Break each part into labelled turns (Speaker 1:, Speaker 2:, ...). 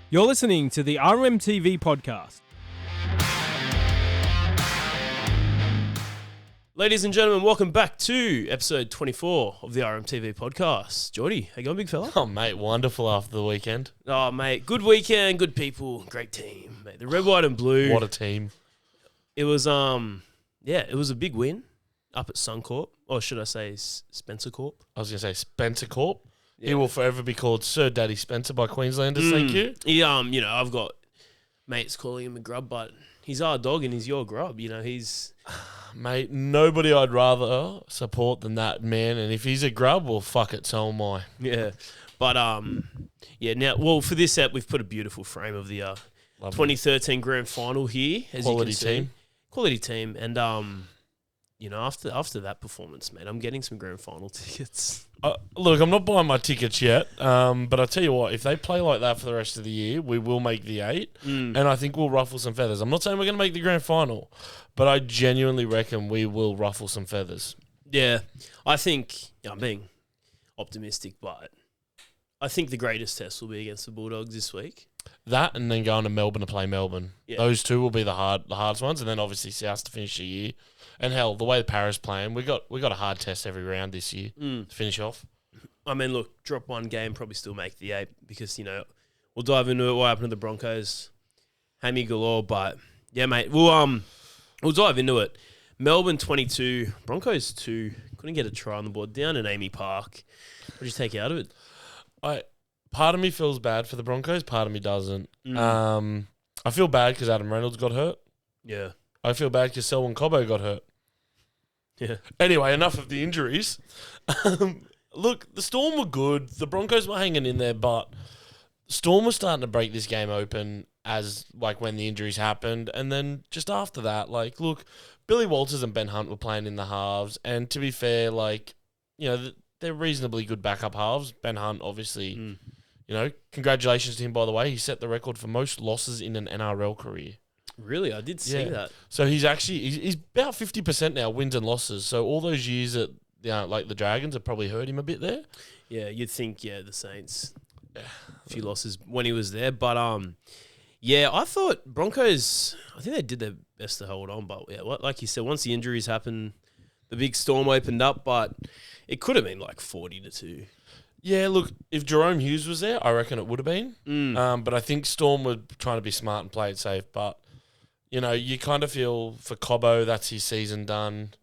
Speaker 1: You're listening to the RMTV podcast.
Speaker 2: Ladies and gentlemen, welcome back to episode 24 of the RMTV podcast. Geordie, how you going, big fella?
Speaker 3: Oh, mate, wonderful after the weekend.
Speaker 2: Oh, mate, good weekend, good people, great team, mate. The red, white, and blue.
Speaker 3: What a team.
Speaker 2: It was, it was a big win up at Suncorp, or should I say Spencorp?
Speaker 3: I was going to say Spencorp.
Speaker 2: Yeah.
Speaker 3: He will forever be called Sir Daddy Spencer by Queenslanders, thank you.
Speaker 2: I've got mates calling him a grub, but he's our dog and he's your grub. You know, he's...
Speaker 3: Mate, nobody I'd rather support than that man, and if he's a grub, well, fuck it, so am I.
Speaker 2: Yeah. But, for this app, we've put a beautiful frame of the 2013 grand final here, as
Speaker 3: Quality
Speaker 2: you can
Speaker 3: team.
Speaker 2: see. Quality team. And, after that performance, mate, I'm getting some grand final tickets.
Speaker 3: Look, I'm not buying my tickets yet, but I tell you what, if they play like that for the rest of the year, we will make the 8, and I think we'll ruffle some feathers. I'm not saying we're going to make the grand final, but I genuinely reckon we will ruffle some feathers.
Speaker 2: Yeah, I think, I'm being optimistic, but I think the greatest test will be against the Bulldogs this week.
Speaker 3: That and then going to Melbourne to play Melbourne. Yeah. Those two will be the hardest ones, and then obviously South to finish the year. And hell, the way the Paris playing, we got a hard test every round this year to finish off.
Speaker 2: I mean, look, drop one game, probably still make the 8 because, we'll dive into it. What happened to the Broncos? Hammy galore, but yeah, mate, we'll dive into it. Melbourne 22, Broncos 2. Couldn't get a try on the board down in Amy Park. What did you take out of it?
Speaker 3: Part of me feels bad for the Broncos, part of me doesn't. I feel bad because Adam Reynolds got hurt.
Speaker 2: Yeah.
Speaker 3: I feel bad because Selwyn Cobbo got hurt.
Speaker 2: Yeah.
Speaker 3: Anyway, enough of the injuries. Look, the Storm were good. The Broncos were hanging in there, but Storm was starting to break this game open as when the injuries happened. And then just after that, look, Billy Walters and Ben Hunt were playing in the halves. And to be fair, they're reasonably good backup halves. Ben Hunt, obviously, congratulations to him, by the way. He set the record for most losses in an NRL career.
Speaker 2: Really? I did see that.
Speaker 3: So he's about 50% now, wins and losses. So all those years at the Dragons have probably hurt him a bit there.
Speaker 2: Yeah, you'd think, the Saints, a few losses when he was there. But, I thought Broncos, I think they did their best to hold on. But, like you said, once the injuries happened, the big storm opened up. But it could have been 40-2.
Speaker 3: Yeah, look, if Jerome Hughes was there, I reckon it would have been. But I think Storm were trying to be smart and play it safe. But, you kind of feel for Cobbo, that's his season done.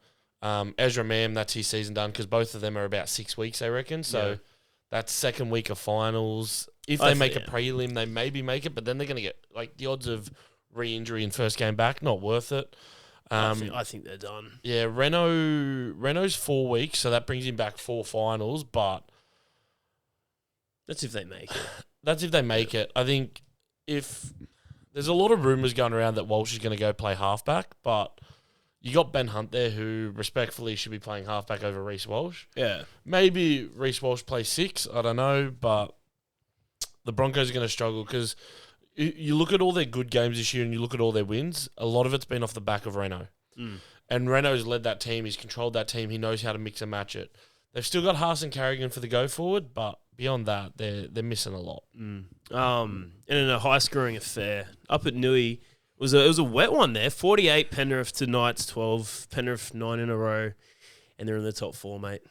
Speaker 3: Ezra Mam, that's his season done because both of them are about 6 weeks, I reckon. So that's second week of finals. If they make a prelim, they maybe make it, but then they're going to get, the odds of re-injury in first game back, not worth it.
Speaker 2: I think they're done.
Speaker 3: Yeah, Renault's 4 weeks, so that brings him back 4 finals, but...
Speaker 2: That's if they make it.
Speaker 3: That's if they make it. I think if... There's a lot of rumours going around that Walsh is going to go play halfback, but you got Ben Hunt there who respectfully should be playing halfback over Reece Walsh.
Speaker 2: Yeah.
Speaker 3: Maybe Reece Walsh plays 6, I don't know, but the Broncos are going to struggle because you look at all their good games this year and you look at all their wins, a lot of it's been off the back of Renault. And Renault's led that team, he's controlled that team, he knows how to mix and match it. They've still got Haas and Carrigan for the go forward, but beyond that, they're missing a lot.
Speaker 2: And in a high scoring affair up at Nui, it was a wet one there. 48 Penrith to Knights 12. Penrith 9 in a row, and they're in the top 4, mate.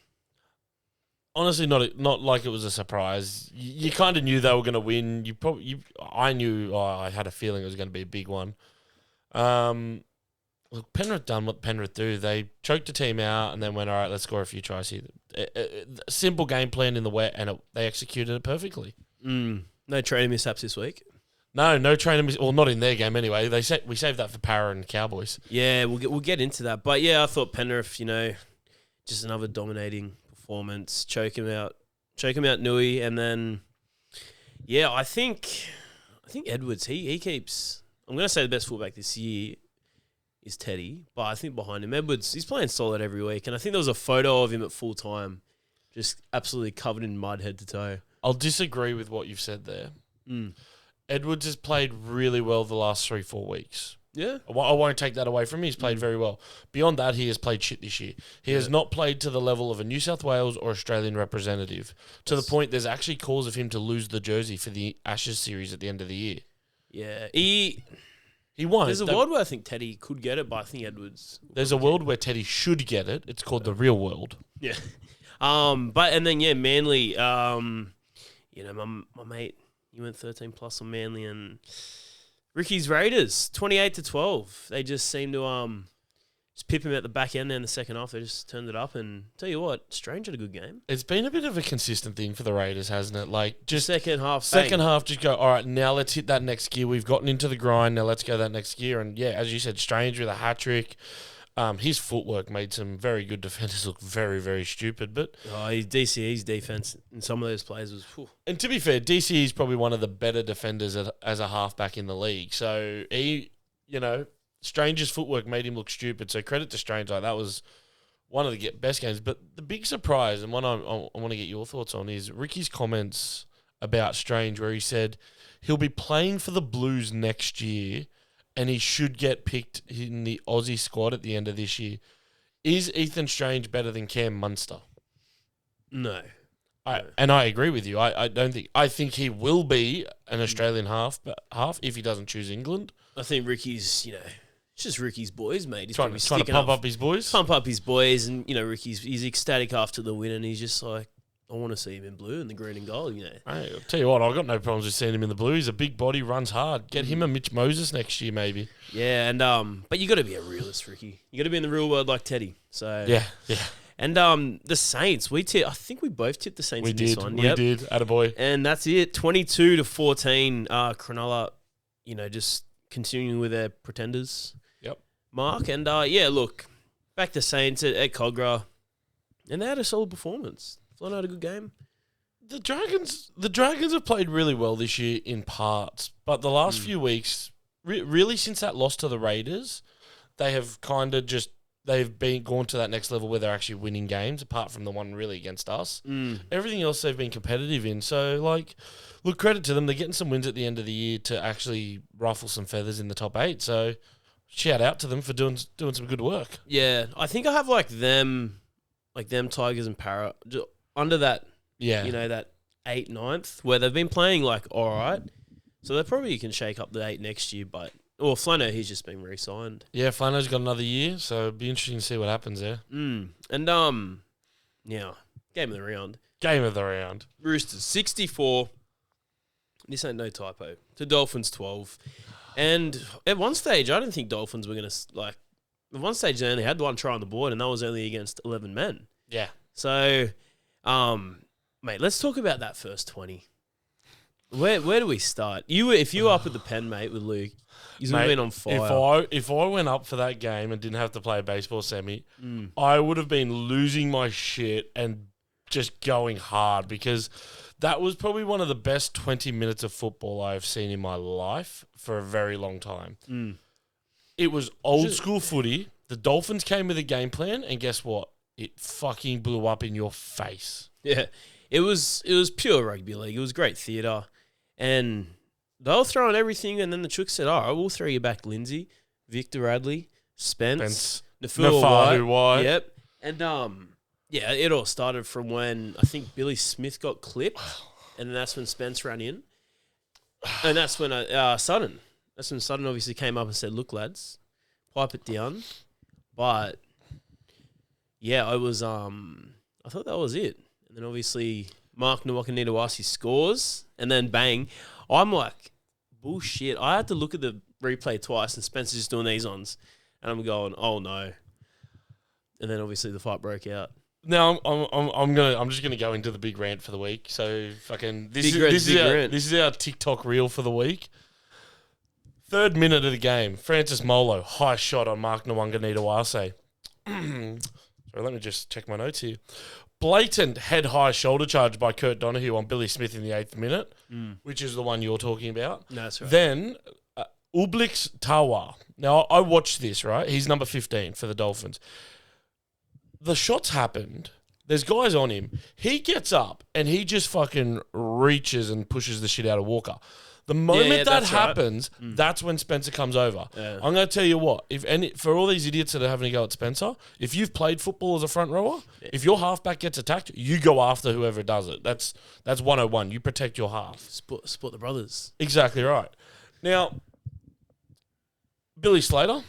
Speaker 3: Honestly, not like it was a surprise. You kind of knew they were going to win. I had a feeling it was going to be a big one. Look, Penrith done what Penrith do. They choked the team out and then went, all right, let's score a few tries here. Simple game plan in the wet, and they executed it perfectly.
Speaker 2: No training mishaps this week?
Speaker 3: No training well, not in their game anyway. We saved that for Para and Cowboys.
Speaker 2: Yeah, we'll get into that. But, I thought Penrith, just another dominating performance. Choke him out Nui. And then, I think Edwards, he keeps... I'm going to say the best fullback this year is Teddy, but I think behind him, Edwards, he's playing solid every week. And I think there was a photo of him at full time, just absolutely covered in mud head to toe.
Speaker 3: I'll disagree with what you've said there. Edwards has played really well the last 3-4 weeks.
Speaker 2: Yeah.
Speaker 3: I won't take that away from him. He's played very well. Beyond that, he has played shit this year. He has not played to the level of a New South Wales or Australian representative, to the point there's actually calls of him to lose the jersey for the Ashes series at the end of the year.
Speaker 2: Yeah.
Speaker 3: He won't.
Speaker 2: There's a world where I think Teddy could get it, but I think Edwards.
Speaker 3: There's a world where Teddy should get it. It's called the real world.
Speaker 2: Yeah. Manly. My mate, he went 13 plus on Manly, and Ricky's Raiders 28-12. They just seem to just pip him at the back end there in the second half. They just turned it up, and tell you what, Strange had a good game.
Speaker 3: It's been a bit of a consistent thing for the Raiders, hasn't it? Like, just
Speaker 2: second half,
Speaker 3: just go, all right, now let's hit that next gear. We've gotten into the grind. Now let's go that next gear. And yeah, as you said, Strange with a hat-trick. His footwork made some very good defenders look very, very stupid. But
Speaker 2: DCE's defense in some of those plays was... Whew.
Speaker 3: And to be fair, DCE is probably one of the better defenders as a halfback in the league. So Strange's footwork made him look stupid. So credit to Strange. Like, that was one of the best games. But the big surprise, and one I want to get your thoughts on, is Ricky's comments about Strange, where he said he'll be playing for the Blues next year and he should get picked in the Aussie squad at the end of this year. Is Ethan Strange better than Cam Munster?
Speaker 2: No.
Speaker 3: And I agree with you. I think he will be an Australian half if he doesn't choose England.
Speaker 2: I think Ricky's, it's just Ricky's boys, mate. He's
Speaker 3: trying to pump up his boys.
Speaker 2: Pump up his boys, and he's ecstatic after the win, and he's just like, I want to see him in blue and the green and gold,
Speaker 3: Hey, I'll tell you what, I've got no problems with seeing him in the blue. He's a big body, runs hard. Get him a Mitch Moses next year, maybe.
Speaker 2: Yeah, and but you got to be a realist, Ricky. You got to be in the real world like Teddy. So
Speaker 3: yeah.
Speaker 2: And the Saints, I think we both tipped the Saints this one.
Speaker 3: We did. Attaboy.
Speaker 2: And that's it. 22-14. Cronulla, just continuing with their pretenders.
Speaker 3: Yep.
Speaker 2: Mark. And look, back to Saints at Cogra, and they had a solid performance. Flan had a good game.
Speaker 3: The Dragons have played really well this year in parts, but the last few weeks, really since that loss to the Raiders, they have kind of just gone to that next level where they're actually winning games, apart from the one really against us. Everything else they've been competitive in. So, look, credit to them. They're getting some wins at the end of the year to actually ruffle some feathers in the top 8. So, shout out to them for doing some good work.
Speaker 2: Yeah, I think I have them Tigers and Parra under that.
Speaker 3: Yeah,
Speaker 2: that 8th, 9th, where they've been playing all right. So they probably can shake up the 8 next year, but Flano, he's just been re-signed.
Speaker 3: Yeah, Flano's got another year, so it'd be interesting to see what happens there.
Speaker 2: And game of the round.
Speaker 3: Game of the round.
Speaker 2: Roosters 64. This ain't no typo. To Dolphins 12. And at one stage, I didn't think Dolphins were going to At one stage, they only had one try on the board, and that was only against 11 men.
Speaker 3: Yeah.
Speaker 2: So, mate, let's talk about that first 20. Where do we start? If you were up at the pen, mate, with Luke, he's been on fire.
Speaker 3: If I went up for that game and didn't have to play a baseball semi, I would have been losing my shit and just going hard, because that was probably one of the best 20 minutes of football I've seen in my life for a very long time. It was old school footy. The Dolphins came with a game plan, and guess what? It fucking blew up in your face.
Speaker 2: Yeah, it was pure rugby league. It was great theatre. And they were throwing everything, and then the Chooks said, all right, we'll throw you back Lindsay, Victor Radley, Spence, Nafua White. Yep. And, it all started from when I think Billy Smith got clipped, and then that's when Spence ran in. And that's when Sutton obviously came up and said, look, lads, pipe it down. But, yeah, I thought that was it. And then obviously Mark Nwakanitawasi scores, and then bang. I'm like, bullshit. I had to look at the replay twice, and Spencer's just doing these ons. And I'm going, oh no. And then obviously the fight broke out.
Speaker 3: Now I'm just gonna go into the big rant for the week. So fucking this is our TikTok reel for the week. 3rd minute of the game, Francis Molo, high shot on Mark Nwakanitawasi. Sorry, let me just check my notes here. Blatant head-high shoulder charge by Kurt Donahue on Billy Smith in the 8th minute, which is the one you're talking about.
Speaker 2: No, that's right.
Speaker 3: Then Ublix Tawa. Now, I watched this, right? He's number 15 for the Dolphins. The shots happened. There's guys on him. He gets up, and he just fucking reaches and pushes the shit out of Walker. The moment that
Speaker 2: that's right.
Speaker 3: happens, that's when Spencer comes over.
Speaker 2: Yeah.
Speaker 3: I'm going to tell you what, for all these idiots that are having a go at Spencer, if you've played football as a front rower, if your halfback gets attacked, you go after whoever does it. That's 101. You protect your half.
Speaker 2: Sport the brothers.
Speaker 3: Exactly right. Now, Billy Slater,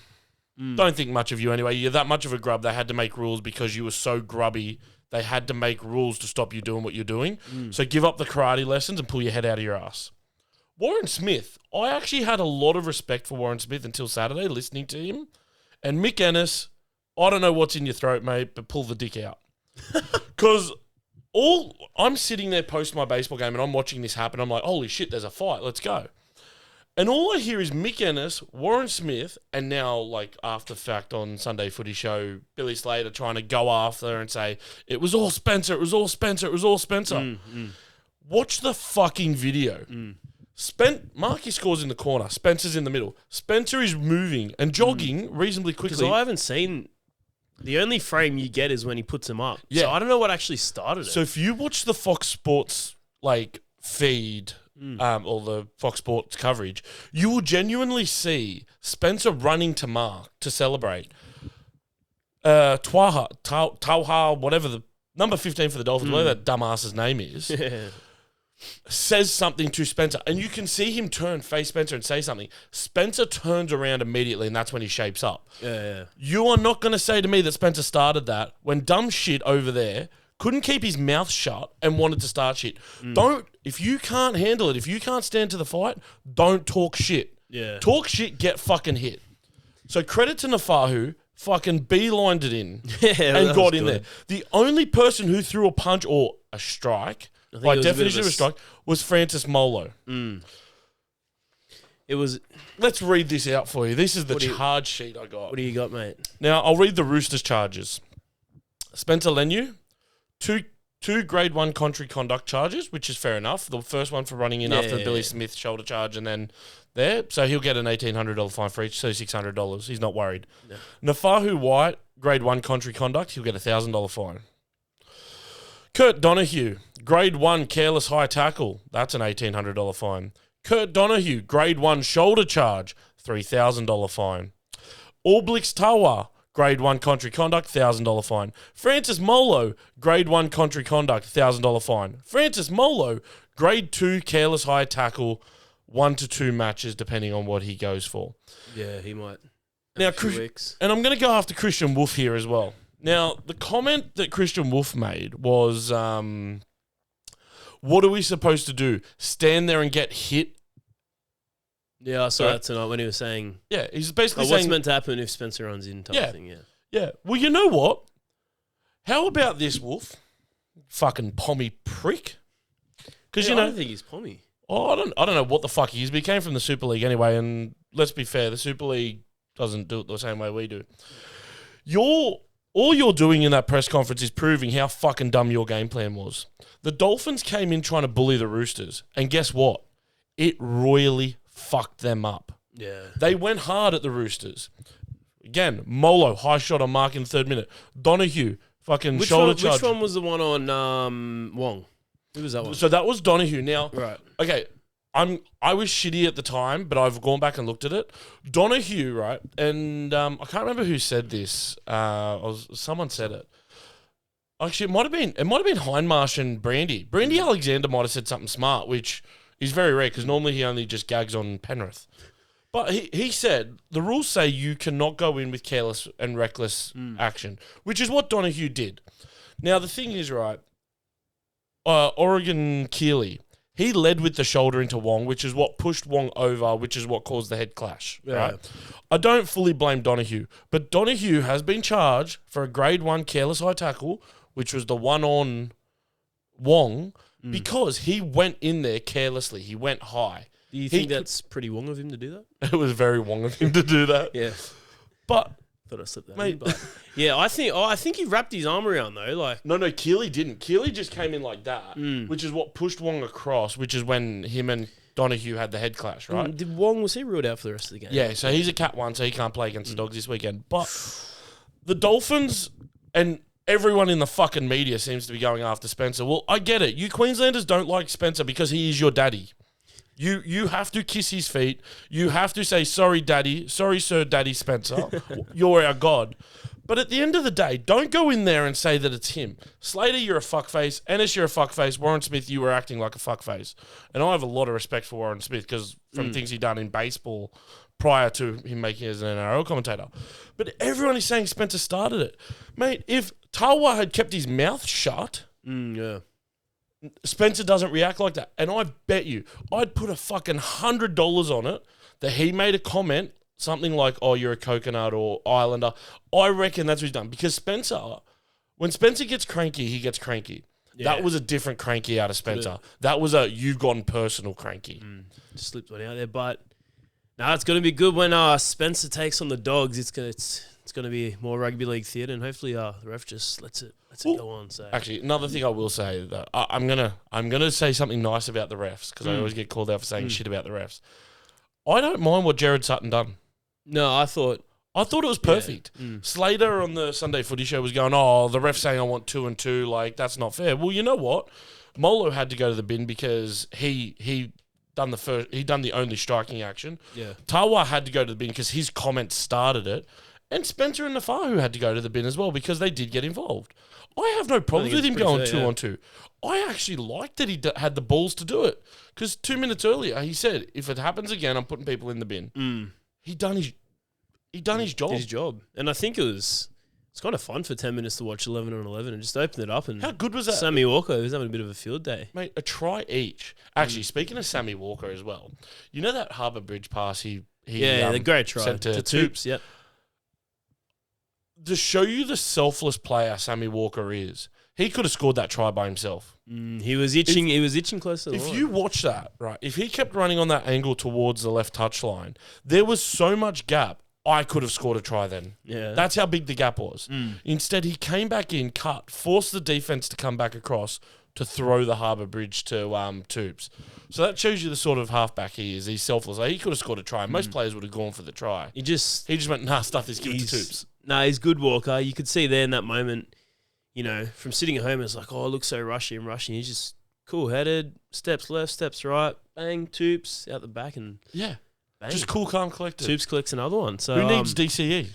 Speaker 3: don't think much of you anyway. You're that much of a grub. They had to make rules because you were so grubby. They had to make rules to stop you doing what you're doing. So give up the karate lessons and pull your head out of your ass. Warren Smith, I actually had a lot of respect for Warren Smith until Saturday, listening to him. And Mick Ennis, I don't know what's in your throat, mate, but pull the dick out. Because I'm sitting there post my baseball game and I'm watching this happen. I'm like, holy shit, there's a fight. Let's go. And all I hear is Mick Ennis, Warren Smith, and now, like, after fact on Sunday Footy Show, Billy Slater trying to go after and say, it was all Spencer, it was all Spencer, it was all Spencer. Watch the fucking video. Marky scores in the corner. Spencer's in the middle. Spencer is moving and jogging reasonably quickly.
Speaker 2: Because I haven't seen... The only frame you get is when he puts him up.
Speaker 3: Yeah.
Speaker 2: So I don't know what actually started it.
Speaker 3: So if you watch the Fox Sports, like, feed... or the Fox Sports coverage, you will genuinely see Spencer running to Mark to celebrate. Tauha, whatever the number 15 for the Dolphins, whatever that dumbass's name is, says something to Spencer, and you can see him face Spencer and say something. Spencer turns around immediately, and that's when he shapes up.
Speaker 2: Yeah.
Speaker 3: You are not going to say to me that Spencer started that when dumb shit over there couldn't keep his mouth shut and wanted to start shit. If you can't handle it, if you can't stand to the fight, don't talk shit.
Speaker 2: Yeah.
Speaker 3: Talk shit, get fucking hit. So credit to Nafahu, fucking beelined it in and got in there. The only person who threw a punch or a strike, by definition of a strike, was Francis Molo.
Speaker 2: It was...
Speaker 3: Let's read this out for you. This is the charge sheet I got.
Speaker 2: What do you got, mate?
Speaker 3: Now, I'll read the Roosters charges. Spencer Leniu, two grade 1 contrary conduct charges, which is fair enough. The first one for running in after the Billy Smith shoulder charge and then there. So he'll get an $1,800 fine for each, so $600. He's not worried. No. Nafahu White, grade 1 contrary conduct, he'll get a $1,000 fine. Kurt Donahue, grade 1 careless high tackle, that's an $1,800 fine. Kurt Donahue, grade 1 shoulder charge, $3,000 fine. Alblix Tawa, grade 1 contrary conduct, $1,000 fine. Francis Molo, grade 1 contrary conduct, $1,000 fine. Francis Molo, grade 2 careless high tackle, 1 to 2 matches depending on what he goes for.
Speaker 2: Yeah, he might.
Speaker 3: Now, and I'm going to go after Christian Wolf here as well. Now, the comment that Christian Wolf made was, what are we supposed to do? Stand there and get hit?
Speaker 2: Yeah, I saw that tonight when he was saying...
Speaker 3: Yeah, he's basically
Speaker 2: what's
Speaker 3: saying...
Speaker 2: meant to happen if Spencer runs in type of thing,
Speaker 3: Yeah. Well, you know what? How about this, Wolf? Fucking pommy prick. Because,
Speaker 2: I don't think he's pommy.
Speaker 3: Oh, I don't know what the fuck he is, but he came from the Super League anyway, and let's be fair, the Super League doesn't do it the same way we do. All you're doing in that press conference is proving how fucking dumb your game plan was. The Dolphins came in trying to bully the Roosters, and guess what? It royally fucked them up.
Speaker 2: Yeah.
Speaker 3: They went hard at the Roosters. Again, Molo, high shot on Mark in the 3rd minute. Donahue, fucking shoulder charge.
Speaker 2: Which one was the one on Wong? Who was that one?
Speaker 3: So that was Donahue. Now,
Speaker 2: right.
Speaker 3: Okay, I was shitty at the time, but I've gone back and looked at it. Donahue, right? And I can't remember who said this. Someone said it. Actually, it might have been Hindmarsh and Brandy. Brandy Alexander might have said something smart, which is very rare because normally he only just gags on Penrith. But he said the rules say you cannot go in with careless and reckless action, which is what Donahue did. Now the thing is, right? Oregon Keeley, he led with the shoulder into Wong, which is what pushed Wong over, which is what caused the head clash. Yeah. Right? I don't fully blame Donahue, but Donahue has been charged for a grade 1 careless high tackle, which was the one on Wong, because he went in there carelessly. He went high.
Speaker 2: Do you think that's pretty Wong of him to do that?
Speaker 3: It was very Wong of him to do that.
Speaker 2: Yeah.
Speaker 3: But...
Speaker 2: Thought I slipped that in, but yeah, I think he wrapped his arm around though. Like
Speaker 3: No, Keeley didn't. Keeley just came in like that, which is what pushed Wong across, which is when him and Donahue had the head clash, right?
Speaker 2: Was he ruled out for the rest of the game?
Speaker 3: Yeah, so he's a Cat 1, so he can't play against the Dogs this weekend. But the Dolphins and everyone in the fucking media seems to be going after Spencer. Well, I get it. You Queenslanders don't like Spencer because he is your daddy. You have to kiss his feet. You have to say, sorry, Daddy. Sorry, Sir Daddy Spencer. You're our God. But at the end of the day, don't go in there and say that it's him. Slater, you're a fuckface. Ennis, you're a fuckface. Warren Smith, you were acting like a fuckface. And I have a lot of respect for Warren Smith because from things he done in baseball prior to him making it as an NRL commentator. But everyone is saying Spencer started it. Mate, if Tawa had kept his mouth shut, Spencer doesn't react like that. And I bet you, I'd put a fucking $100 on it that he made a comment, something like, oh, you're a coconut or islander. I reckon that's what he's done. Because Spencer, when Spencer gets cranky, he gets cranky. Yeah. That was a different cranky out of Spencer. That was a you've gone personal cranky.
Speaker 2: Just slipped one out there. But no, it's going to be good when Spencer takes on the Dogs. It's going to be more rugby league theatre, and hopefully the ref just lets it go on. So
Speaker 3: actually, another thing I will say that I'm gonna say something nice about the refs because I always get called out for saying shit about the refs. I don't mind what Jared Sutton done.
Speaker 2: No, I thought
Speaker 3: it was perfect. Slater on the Sunday Footy Show was going, "Oh, the ref saying I want 2 and 2, like that's not fair." Well, you know what? Molo had to go to the bin because he done the only striking action.
Speaker 2: Yeah,
Speaker 3: Tawa had to go to the bin because his comment started it, and Spencer and Nafahu had to go to the bin as well because they did get involved. I have no problems with him going 2 on 2. I actually liked that he had the balls to do it because 2 minutes earlier he said, "If it happens again, I'm putting people in the bin." He done his job.
Speaker 2: Did his job, and I think it's kind of fun for 10 minutes to watch 11 on 11 and just open it up. And
Speaker 3: how good was that?
Speaker 2: Sammy Walker was having a bit of a field day,
Speaker 3: mate. A try each. Actually, speaking of Sammy Walker as well, you know that Harbour Bridge pass he
Speaker 2: the great try
Speaker 3: sent to
Speaker 2: Toops. Yep.
Speaker 3: To show you the selfless player Sammy Walker is, he could have scored that try by himself.
Speaker 2: He was itching. He was itching close to the line.
Speaker 3: If you watch that, right, if he kept running on that angle towards the left touchline, there was so much gap. I could have scored a try then.
Speaker 2: Yeah,
Speaker 3: that's how big the gap was. Instead, he came back in, cut, forced the defense to come back across to throw the Harbour Bridge to Toops. So that shows you the sort of halfback he is. He's selfless. Like, he could have scored a try. Most players would have gone for the try. He just went, nah, stuff this, give it to Toops.
Speaker 2: No, he's good, Walker. You could see there in that moment, you know, from sitting at home, it's like, oh, it looks so rushy and rushing. He's just cool-headed, steps left, steps right, bang, Toops out the back, and
Speaker 3: yeah,
Speaker 2: bang.
Speaker 3: Just cool, calm, collected.
Speaker 2: Toops collects another one. So
Speaker 3: who needs DCE?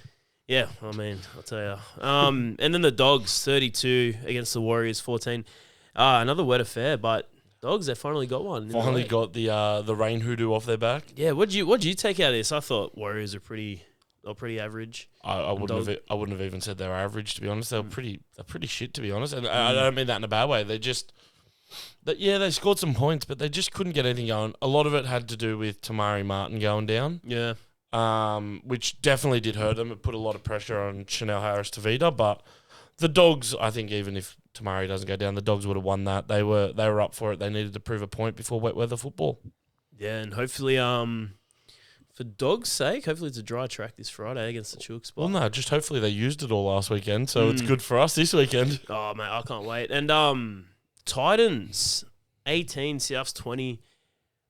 Speaker 2: Yeah, I mean, I'll tell you. And then the Dogs, 32 against the Warriors, 14. Another wet affair, but Dogs, they finally got one.
Speaker 3: Finally got the rain hoodoo off their back.
Speaker 2: Yeah, what'd you take out of this? I thought Warriors are pretty average.
Speaker 3: I wouldn't have even said they were average, to be honest. They're pretty shit, to be honest. And I don't mean that in a bad way. They just they scored some points, but they just couldn't get anything going. A lot of it had to do with Tamari Martin going down.
Speaker 2: Yeah.
Speaker 3: Which definitely did hurt them. It put a lot of pressure on Chanel Harris-Tavita, but the Dogs, I think even if Tamari doesn't go down, the Dogs would have won that. They were up for it. They needed to prove a point before wet weather football.
Speaker 2: Yeah, and hopefully for Dogs' sake, hopefully it's a dry track this Friday against the Chooks.
Speaker 3: Well, no, just hopefully they used it all last weekend, so it's good for us this weekend.
Speaker 2: Oh, mate, I can't wait. And Titans, 18, Souths 20.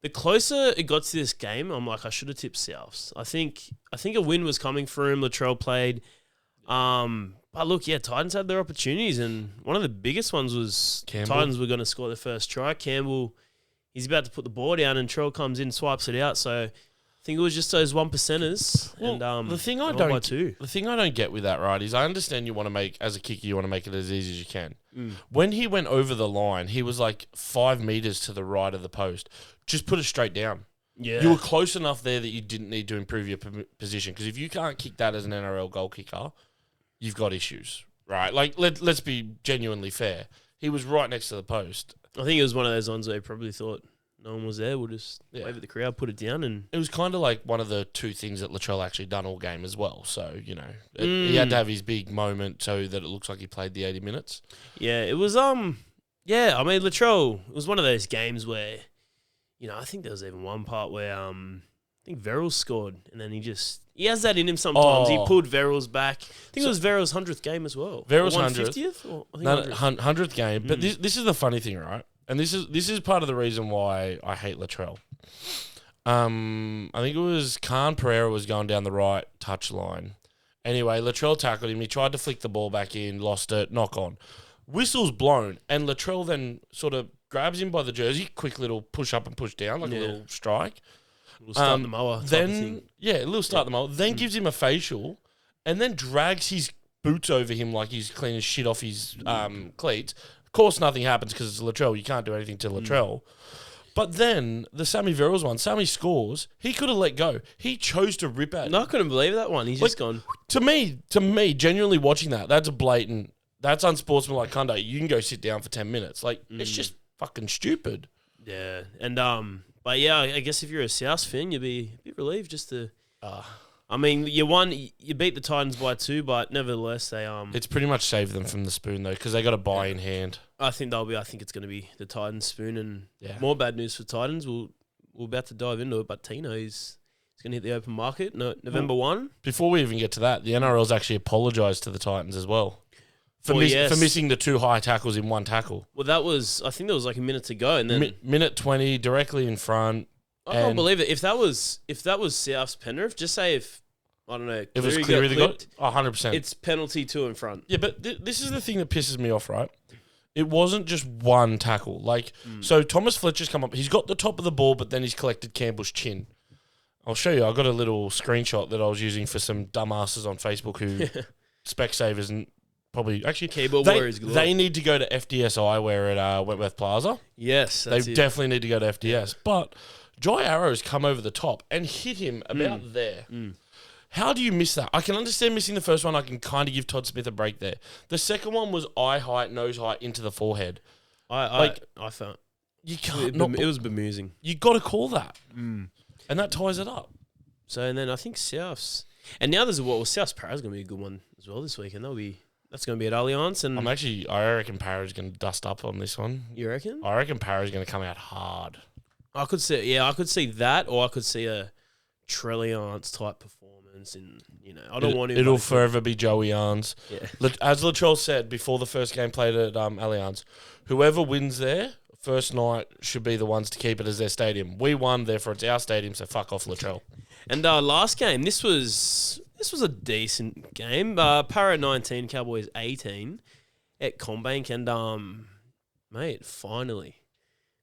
Speaker 2: The closer it got to this game, I'm like, I should have tipped Souths. I think a win was coming for him. Latrell played. But look, yeah, Titans had their opportunities, and one of the biggest ones was
Speaker 3: Campbell.
Speaker 2: Titans were going to score their first try. Campbell, he's about to put the ball down, and Trell comes in, swipes it out. So I think it was just those 1%ers.
Speaker 3: Well,
Speaker 2: and
Speaker 3: the thing I don't get with that, right, is I understand you want to make, as a kicker, you want to make it as easy as you can. When he went over the line, he was like 5 meters to the right of the post. Just put it straight down.
Speaker 2: Yeah,
Speaker 3: you were close enough there that you didn't need to improve your position. Because if you can't kick that as an NRL goal kicker, you've got issues, right? Like, let's be genuinely fair. He was right next to the post.
Speaker 2: I think it was one of those ones where he probably thought no one was there. We'll just wave at the crowd, put it down. And
Speaker 3: it was kind of like one of the two things that Latrell actually done all game as well. So, you know, he had to have his big moment so that it looks like he played the 80 minutes.
Speaker 2: Yeah, it was, I mean, Latrell, it was one of those games where, you know, I think there was even one part where I think Verrills scored, and then he has that in him sometimes. He pulled Verrills back. I think it was Verrills' 100th game as well.
Speaker 3: Verrills'
Speaker 2: 150th?
Speaker 3: 100th game. But this is the funny thing, right? And this is part of the reason why I hate Latrell. I think it was Khan Pereira was going down the right touch line. Anyway, Latrell tackled him. He tried to flick the ball back in, lost it, knock on. Whistle's blown, and Latrell then sort of grabs him by the jersey, quick little push up and push down, like a little strike.
Speaker 2: We'll start the mower type of thing.
Speaker 3: Yeah, a little start the mower. Then gives him a facial and then drags his boots over him like he's cleaning shit off his cleats. Of course, nothing happens because it's Latrell. You can't do anything to Latrell. But then the Sammy Verrills one, Sammy scores. He could have let go. He chose to rip at.
Speaker 2: No, I couldn't believe that one. He's just gone.
Speaker 3: To me, genuinely watching that, that's a blatant, that's unsportsmanlike conduct. You can go sit down for 10 minutes. Like, it's just fucking stupid.
Speaker 2: Yeah, and but yeah, I guess if you're a South fan, you'd be a bit relieved just to. I mean, you beat the Titans by 2, but nevertheless, they
Speaker 3: It's pretty much saved them from the spoon though, because they got a buy in hand.
Speaker 2: I think it's going to be the Titans spoon, and more bad news for Titans. We're about to dive into it, but Tino is going to hit the open market November 1.
Speaker 3: Before we even get to that, the NRL's actually apologised to the Titans as well for missing the 2 high tackles in 1 tackle.
Speaker 2: Well, I think there was like a minute to go, and then
Speaker 3: minute 20 directly in front.
Speaker 2: I can't believe it. If that was South's Penrith, just say if
Speaker 3: it was Cleary got 100%.
Speaker 2: It's penalty 2 in front.
Speaker 3: Yeah, but this is the thing that pisses me off, right? It wasn't just 1 tackle. Like, so Thomas Fletcher's come up. He's got the top of the ball, but then he's collected Campbell's chin. I'll show you. I got a little screenshot that I was using for some dumbasses on Facebook who Specsavers and probably actually
Speaker 2: keyboard warriors.
Speaker 3: They need to go to FDS Eyewear at Wentworth Plaza.
Speaker 2: Yes,
Speaker 3: they definitely need to go to FDS. But Jai Arrow's come over the top and hit him about there. How do you miss that? I can understand missing the first one. I can kind of give Todd Smith a break there. The second one was eye height, nose height into the forehead.
Speaker 2: I felt
Speaker 3: you can't.
Speaker 2: It was bemusing.
Speaker 3: You got to call that, and that ties it up.
Speaker 2: So and then I think Souths, and now there's Souths Para's going to be a good one as well this weekend. That's going to be at Allianz, and
Speaker 3: I reckon Para's going to dust up on this one.
Speaker 2: You reckon?
Speaker 3: I reckon Para's going to come out hard.
Speaker 2: I could see that, or I could see a Trelliance type performance. And I don't want to.
Speaker 3: It'll forever be Joey Arns.
Speaker 2: Yeah.
Speaker 3: As Latrell said before the first game played at Allianz, whoever wins there first night should be the ones to keep it as their stadium. We won, therefore it's our stadium. So fuck off, Latrell.
Speaker 2: And last game, this was a decent game. Para 19, Cowboys 18 at Combank, and mate, finally.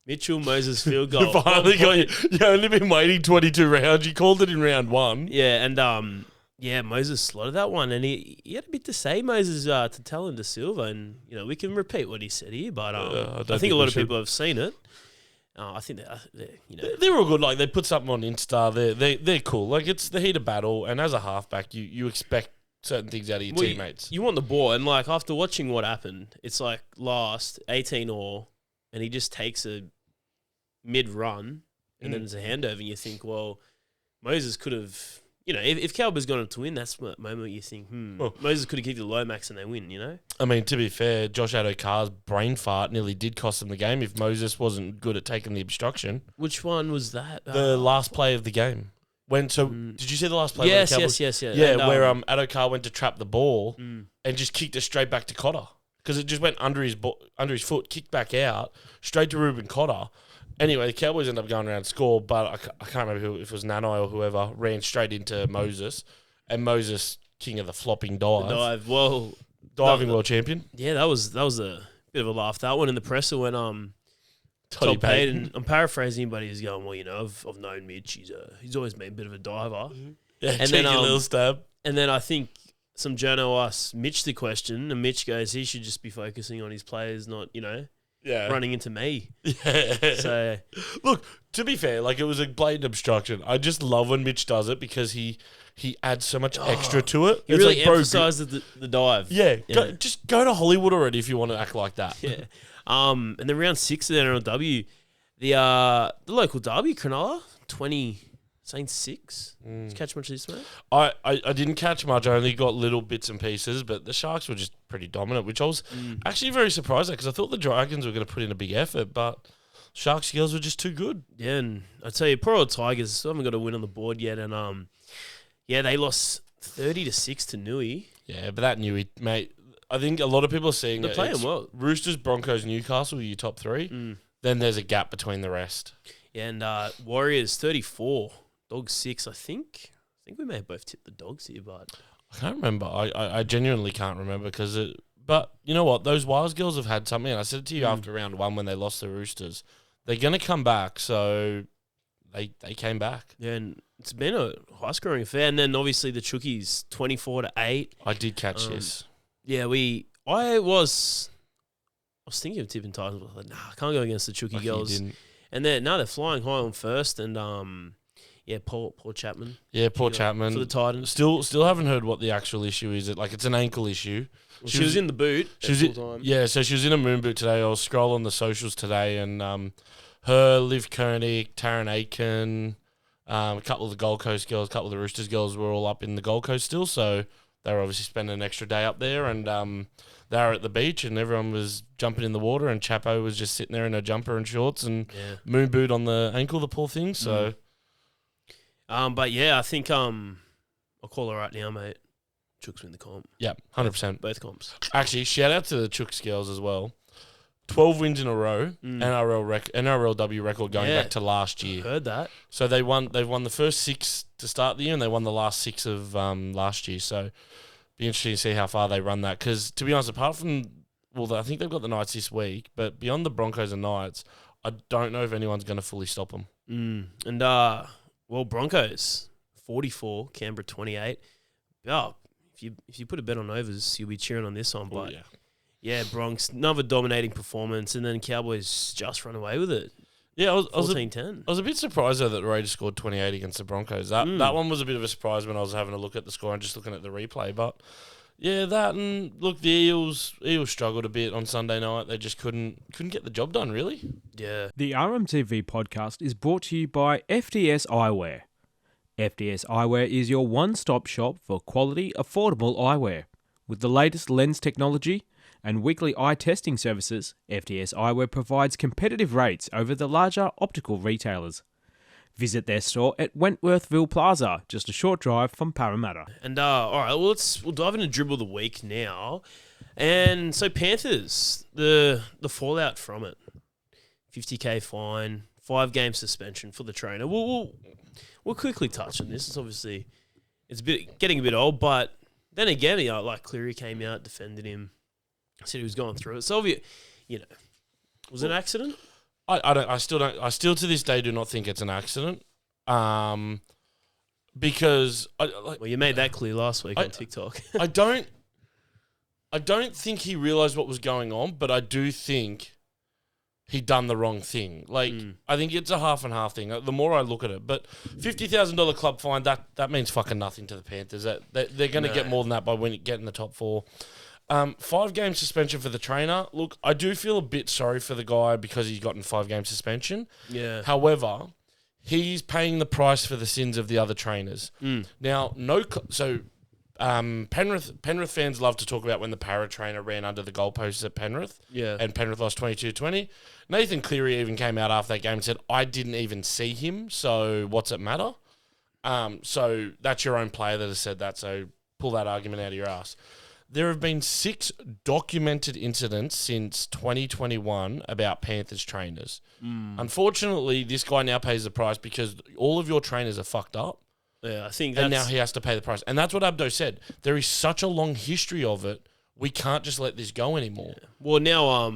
Speaker 2: Mitchell Moses field goal.
Speaker 3: Finally got you. You've only been waiting 22 rounds. You called it in round 1.
Speaker 2: Yeah, and Moses slotted that one, and he had a bit to say, Moses, to tell him to Silva, and we can repeat what he said here, but I think a lot of people have seen it. I think
Speaker 3: they're all good. Like they put something on Insta. They're cool. Like it's the heat of battle, and as a halfback, you expect certain things out of your teammates.
Speaker 2: You want the ball, and like after watching what happened, it's like last 18-all, and he just takes a mid-run, and then there's a handover, and you think, well, Moses could have, if Cowboys got him to win, that's the moment you think, Moses could have kicked the Lomax and they win,
Speaker 3: I mean, to be fair, Josh Addo-Carr's brain fart nearly did cost them the game if Moses wasn't good at taking the obstruction.
Speaker 2: Which one was that?
Speaker 3: The last play of the game. Did you see the last play?
Speaker 2: Yes.
Speaker 3: Yeah, and, where Addo-Carr went to trap the ball and just kicked it straight back to Cotter because it just went under his foot, kicked back out, straight to Ruben Cotter. Anyway, the Cowboys ended up going around and score, but I can't remember if it was Nanai or whoever, ran straight into Moses. And Moses, king of the flopping dive. Diving world champion.
Speaker 2: Yeah, that was a bit of a laugh. That one in the presser when Todd Payton, I'm paraphrasing, but he's going, well, I've known Mitch. He's always been a bit of a diver.
Speaker 3: Yeah, and then a little stab.
Speaker 2: And then I think some journo asked Mitch the question, and Mitch goes, he should just be focusing on his players, not, running into me.
Speaker 3: Yeah.
Speaker 2: So
Speaker 3: look, to be fair, like it was a blatant obstruction. I just love when Mitch does it because he adds so much extra to it.
Speaker 2: He really emphasizes the dive.
Speaker 3: Yeah. Just go to Hollywood already if you want to act like that.
Speaker 2: Yeah. And then round 6 of the NRLW, the local derby, Cronulla, 20 Saints 6. Did you catch much of this, mate?
Speaker 3: I didn't catch much. I only got little bits and pieces, but the Sharks were just pretty dominant, which I was actually very surprised at because I thought the Dragons were going to put in a big effort, but Sharks girls were just too good.
Speaker 2: Yeah, and I tell you, poor old Tigers still haven't got a win on the board yet, and they lost 30-6 to Nui.
Speaker 3: Yeah, but that Nui, mate, I think a lot of people are seeing
Speaker 2: they're playing well.
Speaker 3: Roosters, Broncos, Newcastle, your top 3. Then there's a gap between the rest.
Speaker 2: Yeah, and Warriors 34. Dogs 6, I think. I think we may have both tipped the Dogs here, but
Speaker 3: I can't remember. I genuinely can't remember because But you know what? Those Wild's girls have had something. I said it to you after round 1 when they lost the Roosters. They're going to come back, so they came back.
Speaker 2: Yeah, and it's been a high-scoring affair. And then obviously the Chookies, 24-8.
Speaker 3: I did catch this.
Speaker 2: Yeah, I was thinking of tipping Titans, but I thought, I can't go against the Chookie girls. And they're flying high on first, and poor Chapman.
Speaker 3: Yeah, poor Chapman
Speaker 2: for the Titans.
Speaker 3: Still haven't heard what the actual issue is. It's an ankle issue.
Speaker 2: Well, she was in the boot.
Speaker 3: She was in a moon boot today. I was scrolling the socials today, and her, Liv Koenig, Taryn Aiken, a couple of the Gold Coast girls, a couple of the Roosters girls were all up in the Gold Coast still, so they were obviously spending an extra day up there, and they were at the beach, and everyone was jumping in the water, and Chapo was just sitting there in a jumper and shorts and moon boot on the ankle, the poor thing. So,
Speaker 2: but yeah, I think I'll call her right now, mate. Chooks win the comp.
Speaker 3: Yeah, 100%.
Speaker 2: Both comps.
Speaker 3: Actually, shout out to the Chooks girls as well. 12 wins in a row, NRLW record going back to last year.
Speaker 2: Heard that.
Speaker 3: So they've won the first 6 to start the year, and they won the last 6 of last year. So be interesting to see how far they run that. Because to be honest, apart from I think they've got the Knights this week, but beyond the Broncos and Knights, I don't know if anyone's going to fully stop them.
Speaker 2: And Broncos 44, Canberra 28. Yeah, if you put a bet on overs, you'll be cheering on this one. But yeah, Bronx, another dominating performance, and then Cowboys just run away with it.
Speaker 3: Yeah, I was
Speaker 2: 14-10.
Speaker 3: I was a bit surprised though that the Raiders scored 28 against the Broncos. That one was a bit of a surprise when I was having a look at the score and just looking at the replay. But yeah, that and look, the Eels struggled a bit on Sunday night. They just couldn't get the job done, really.
Speaker 2: Yeah.
Speaker 1: The RMTV podcast is brought to you by FDS Eyewear. FDS Eyewear is your one-stop shop for quality, affordable eyewear. With the latest lens technology and weekly eye testing services, FDS Eyewear provides competitive rates over the larger optical retailers. Visit their store at Wentworthville Plaza, just a short drive from Parramatta.
Speaker 2: And all right, we'll dive into Dribble of the Week now. And so Panthers, the fallout from it, 50K fine, 5-game suspension for the trainer. We'll quickly touch on this. It's obviously getting a bit old, but then again, Cleary came out, defended him, said he was going through it. So was it an accident?
Speaker 3: I still to this day do not think it's an accident. Because
Speaker 2: you made that clear last week on TikTok.
Speaker 3: I don't think he realized what was going on, but I do think he done the wrong thing. I think it's a half and half thing. The more I look at it, but $50,000 club fine, that means fucking nothing to the Panthers. They're going to get more than that by getting the top 4. 5-game suspension for the trainer. Look, I do feel a bit sorry for the guy because he's gotten 5-game suspension.
Speaker 2: Yeah.
Speaker 3: However, he's paying the price for the sins of the other trainers. Now, Penrith fans love to talk about when the Para trainer ran under the goalposts at Penrith.
Speaker 2: Yeah.
Speaker 3: And Penrith lost 22-20. Nathan Cleary even came out after that game and said, I didn't even see him, so what's it matter? So that's your own player that has said that, so pull that argument out of your ass. There have been 6 documented incidents since 2021 about Panthers trainers. Unfortunately, this guy now pays the price because all of your trainers are fucked up.
Speaker 2: Yeah, I think
Speaker 3: and now he has to pay the price. And that's what Abdo said. There is such a long history of it, we can't just let this go anymore.
Speaker 2: Yeah. Well, now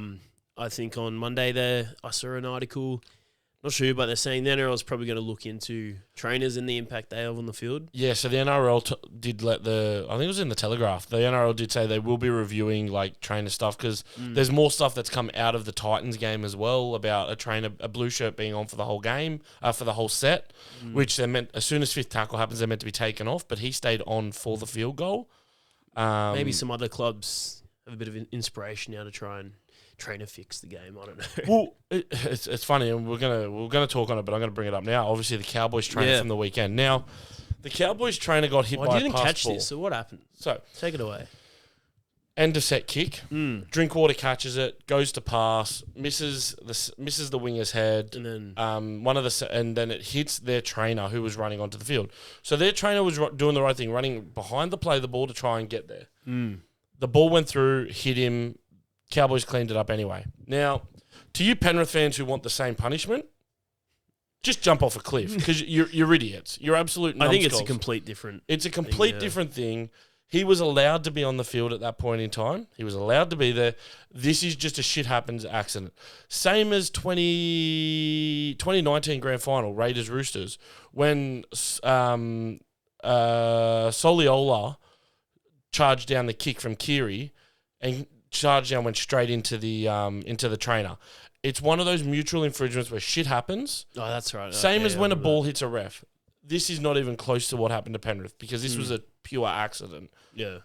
Speaker 2: I think on Monday I saw an article, not sure, but they're saying the NRL is probably going to look into trainers and the impact they have on the field.
Speaker 3: Yeah, so the NRL did I think it was in the Telegraph, the NRL did say they will be reviewing trainer stuff because there's more stuff that's come out of the Titans game as well about a blue shirt being on for the whole game, for the whole set, which they're meant, as soon as 5th tackle happens, they're meant to be taken off, but he stayed on for the field goal.
Speaker 2: Maybe some other clubs have a bit of inspiration now to try and trainer fix the game. I don't know.
Speaker 3: Well, it's funny, and we're gonna talk on it, but I'm gonna bring it up now. Obviously, the Cowboys trainer from the weekend. Now, the Cowboys trainer got hit by a pass ball.
Speaker 2: I didn't catch this. So what happened?
Speaker 3: So
Speaker 2: take it away.
Speaker 3: End of set kick. Drinkwater catches it, goes to pass, misses the winger's head,
Speaker 2: and then
Speaker 3: and then it hits their trainer who was running onto the field. So their trainer was doing the right thing, running behind the play of the ball to try and get there. The ball went through, hit him. Cowboys cleaned it up anyway. Now, to you Penrith fans who want the same punishment, just jump off a cliff because you're idiots. You're absolute numbskulls.
Speaker 2: I think it's a complete different
Speaker 3: different thing. He was allowed to be on the field at that point in time. He was allowed to be there. This is just a shit happens accident. Same as 2019 grand final, Raiders Roosters, when Soliola charged down the kick from Kiri and charged down, went straight into the trainer. It's one of those mutual infringements where shit happens.
Speaker 2: Oh, that's right.
Speaker 3: Same as when a ball hits a ref. This is not even close to what happened to Penrith because this was a pure accident.
Speaker 2: Yeah.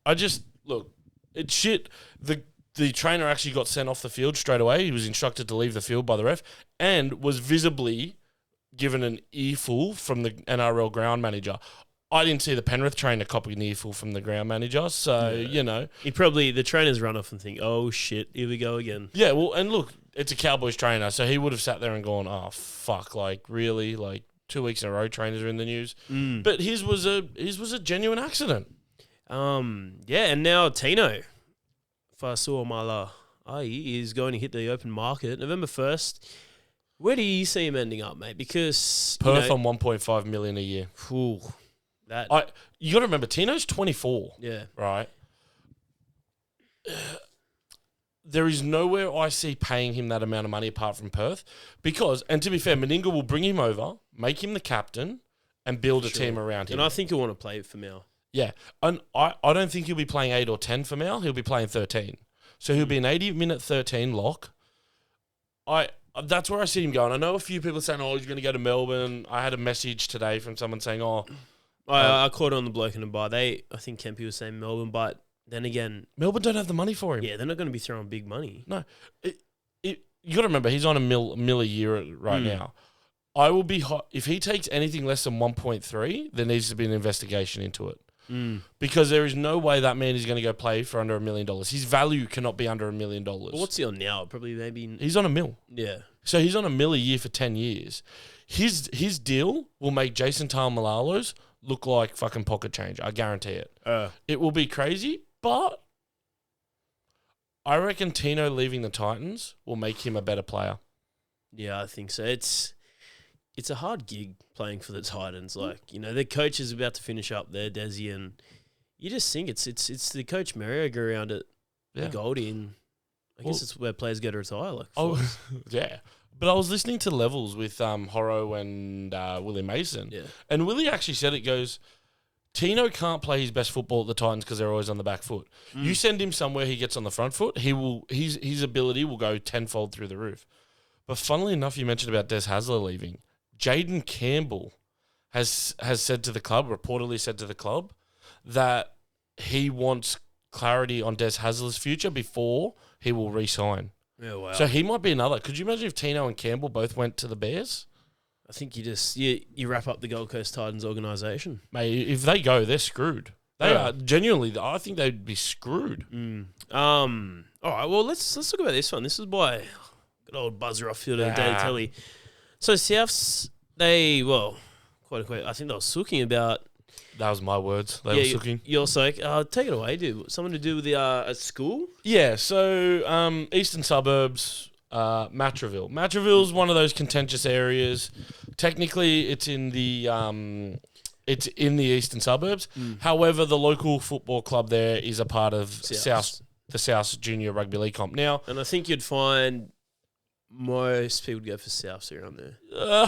Speaker 3: It's shit. The trainer actually got sent off the field straight away. He was instructed to leave the field by the ref and was visibly given an earful from the NRL ground manager. I didn't see the Penrith trainer copy an earful from the ground manager, so,
Speaker 2: the trainers run off and think, oh, shit, here we go again.
Speaker 3: Yeah, well, and look, it's a Cowboys trainer, so he would have sat there and gone, oh, fuck, like, really? Like, 2 weeks in a row, trainers are in the news. But his was a genuine accident.
Speaker 2: And now Tino Fasuamala is going to hit the open market November 1st. Where do you see him ending up, mate? Because
Speaker 3: Perth on $1.5 million a year.
Speaker 2: Ooh,
Speaker 3: you got to remember, Tino's 24.
Speaker 2: Yeah.
Speaker 3: Right? There is nowhere I see paying him that amount of money apart from Perth. Because, and to be fair, Meninga will bring him over, make him the captain, and build a team around him.
Speaker 2: And I think he'll want to play for Mal.
Speaker 3: Yeah. And I don't think he'll be playing 8 or 10 for Mal. He'll be playing 13. So he'll be an 80-minute 13 lock. That's where I see him going. I know a few people saying, he's going to go to Melbourne. I had a message today from someone saying,
Speaker 2: I caught on the bloke in the bar. I think Kempy was saying Melbourne, but then again...
Speaker 3: Melbourne don't have the money for him.
Speaker 2: Yeah, they're not going to be throwing big money.
Speaker 3: No. You got to remember, he's on a mil a year right now. I will be hot. If he takes anything less than 1.3, there needs to be an investigation into it. Because there is no way that man is going to go play for under $1 million. His value cannot be under $1 million.
Speaker 2: Well, what's he on now? Probably maybe...
Speaker 3: He's on $1 million.
Speaker 2: Yeah.
Speaker 3: So he's on $1 million a year for 10 years. His deal will make Jason Taumalalos look like fucking pocket change. I guarantee it. It will be crazy, but I reckon Tino leaving the Titans will make him a better player.
Speaker 2: Yeah, I think so. It's a hard gig playing for the Titans. Like, their coach is about to finish up there, Desi, and you just think it's the coach merry-go-round at the Goldie, and I guess it's where players go to retire. Like,
Speaker 3: yeah. But I was listening to Levels with Horo and Willie Mason, and Willie actually said it goes, Tino can't play his best football at the Titans because they're always on the back foot. You send him somewhere he gets on the front foot, his ability will go tenfold through the roof. But funnily enough, you mentioned about Des Hasler leaving. Jaden Campbell has said to the club, reportedly said to the club, that he wants clarity on Des Hasler's future before he will re-sign.
Speaker 2: Yeah, wow.
Speaker 3: So he might be another. Could you imagine if Tino and Campbell both went to the Bears?
Speaker 2: I think you wrap up the Gold Coast Titans organisation.
Speaker 3: Mate, if they go, they're screwed. They are genuinely. I think they'd be screwed.
Speaker 2: All right. Well, let's talk about this one. This is by good old buzzer off field of Daily Telly. So Souths, quite a quick. I think they were sooking about.
Speaker 3: That was my words. They were sooking.
Speaker 2: You're like, take it away, dude. Something to do with the at school?
Speaker 3: Yeah. So eastern suburbs. Matraville. Matraville's one of those contentious areas. Technically, it's in the eastern suburbs. However, the local football club there is a part of the South Junior Rugby League comp now.
Speaker 2: And I think you'd find most people would go for Souths around there.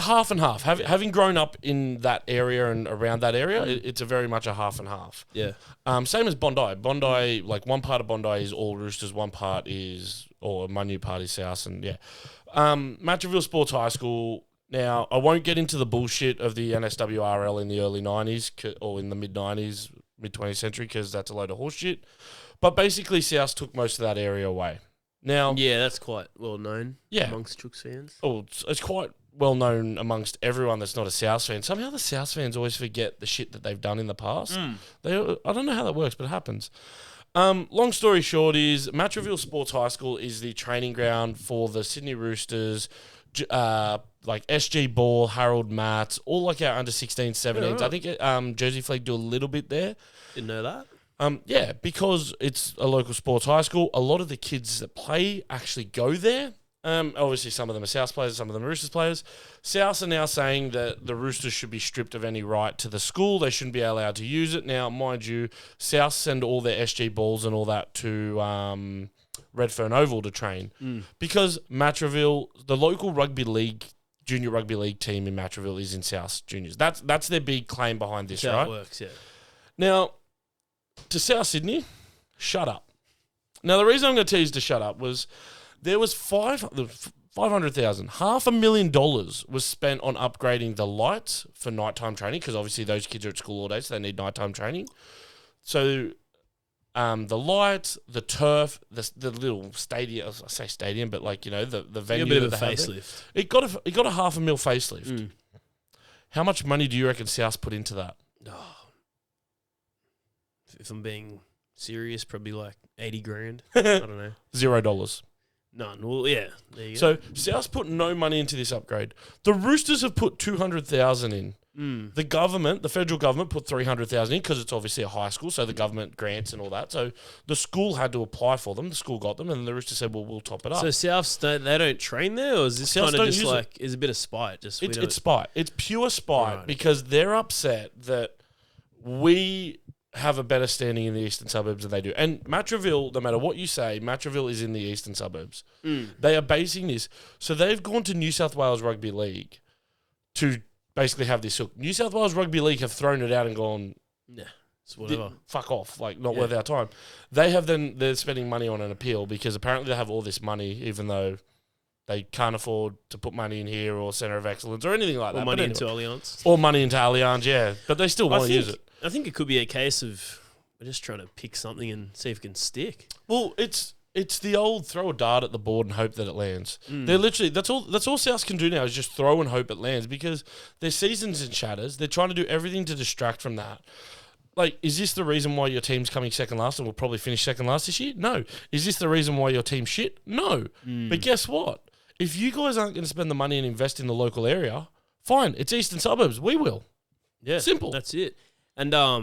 Speaker 3: Half and half. Having grown up in that area and around that area, it's a very much a half and half.
Speaker 2: Yeah.
Speaker 3: Same as Bondi. Bondi, like one part of Bondi is all Roosters, one part is, or my new part is South, and yeah. Matraville Sports High School. Now, I won't get into the bullshit of the NSWRL in the early 90s or in the mid-90s, mid-20th century, because that's a load of horse shit. But basically, South took most of that area away. Now,
Speaker 2: yeah, that's quite well known amongst Chooks fans.
Speaker 3: Oh, it's quite well known amongst everyone that's not a South fan. Somehow the South fans always forget the shit that they've done in the past. I don't know how that works, but it happens. Long story short is Matraville Sports High School is the training ground for the Sydney Roosters, like SG Ball, Harold Matts, all like our under 16s, 17s. Yeah, right. I think Jersey Flag do a little bit there.
Speaker 2: Didn't know that.
Speaker 3: Yeah, because it's a local sports high school, a lot of the kids that play actually go there. Obviously, some of them are South players, some of them are Roosters players. South are now saying that the Roosters should be stripped of any right to the school. They shouldn't be allowed to use it. Now, mind you, South send all their SG balls and all that to Redfern Oval to train. Because Matraville, the local junior rugby league team in Matraville is in South Juniors. That's their big claim behind this,
Speaker 2: That's
Speaker 3: right?
Speaker 2: how it works, yeah.
Speaker 3: Now, to South Sydney, shut up. Now, the reason I'm going to tell you is to shut up was there was $500,000, $500,000 was spent on upgrading the lights for nighttime training because obviously those kids are at school all day, so they need nighttime training. So the lights, the turf, the little stadium, I say stadium, but like, the venue.
Speaker 2: A bit of a
Speaker 3: that they have
Speaker 2: facelift.
Speaker 3: It got a $500,000 facelift. How much money do you reckon South put into that?
Speaker 2: Oh. If I'm being serious, probably like 80 grand. I don't know.
Speaker 3: $0.
Speaker 2: None. Well, yeah. There you go.
Speaker 3: So South's put no money into this upgrade. The Roosters have put $200,000 in. The government, the federal government, put $300,000 in because it's obviously a high school, so the government grants and all that. So the school had to apply for them. The school got them, and the Roosters said, "Well, we'll top it up."
Speaker 2: So Souths they don't train there, or is this
Speaker 3: Souths
Speaker 2: kind of
Speaker 3: don't
Speaker 2: just
Speaker 3: use
Speaker 2: like is a bit of spite? Just
Speaker 3: it's spite. It's pure spite
Speaker 2: Right.
Speaker 3: because they're upset that we have a better standing in the eastern suburbs than they do. And Matraville, no matter what you say, Matraville is in the eastern suburbs. They are basing this. So they've gone to New South Wales Rugby League to basically have this hook. New South Wales Rugby League have thrown it out and gone,
Speaker 2: Nah, it's whatever.
Speaker 3: fuck off, like not worth our time. They're spending money on an appeal because apparently they have all this money, even though they can't afford to put money in here or Centre of Excellence or anything like
Speaker 2: Or
Speaker 3: that.
Speaker 2: money
Speaker 3: But
Speaker 2: into
Speaker 3: anyway.
Speaker 2: Allianz.
Speaker 3: Or money into Allianz, yeah. But they still want to use it.
Speaker 2: I think it could be a case of we're just trying to pick something and see if it can stick.
Speaker 3: Well, it's the old throw a dart at the board and hope that it lands. They're literally that's all South can do now is just throw and hope it lands because their season's in shatters. They're trying to do everything to distract from that. Like, is this the reason why your team's coming second last and will probably finish second last this year? No. Is this the reason why your team's shit? No. But guess what? If you guys aren't going to spend the money and invest in the local area, fine. It's eastern suburbs. We will.
Speaker 2: Yeah,
Speaker 3: Simple.
Speaker 2: That's it. And I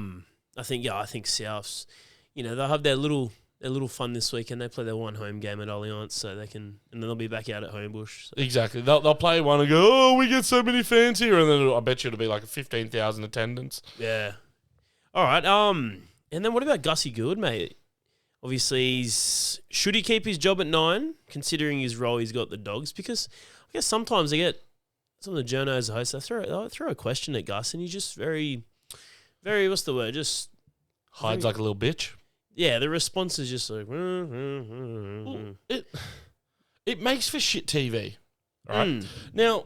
Speaker 2: think Souths, they'll have their little fun this weekend. They play their one home game at Allianz, so they can, and then they'll be back out at Homebush. So.
Speaker 3: Exactly. They'll play one and go, oh, we get so many fans here, and then I bet you it'll be like a 15,000 attendance.
Speaker 2: Yeah. All right. And then what about Gussie Gould, mate? Obviously, should he keep his job at 9, considering his role he's got at the Dogs? Because I guess sometimes I get some of the journos, the hosts, they'll throw a question at Gus, and he's just very, very, what's the word? Just
Speaker 3: hides like a little bitch.
Speaker 2: Yeah, the response is just like...
Speaker 3: Well, it makes for shit TV, right? Now,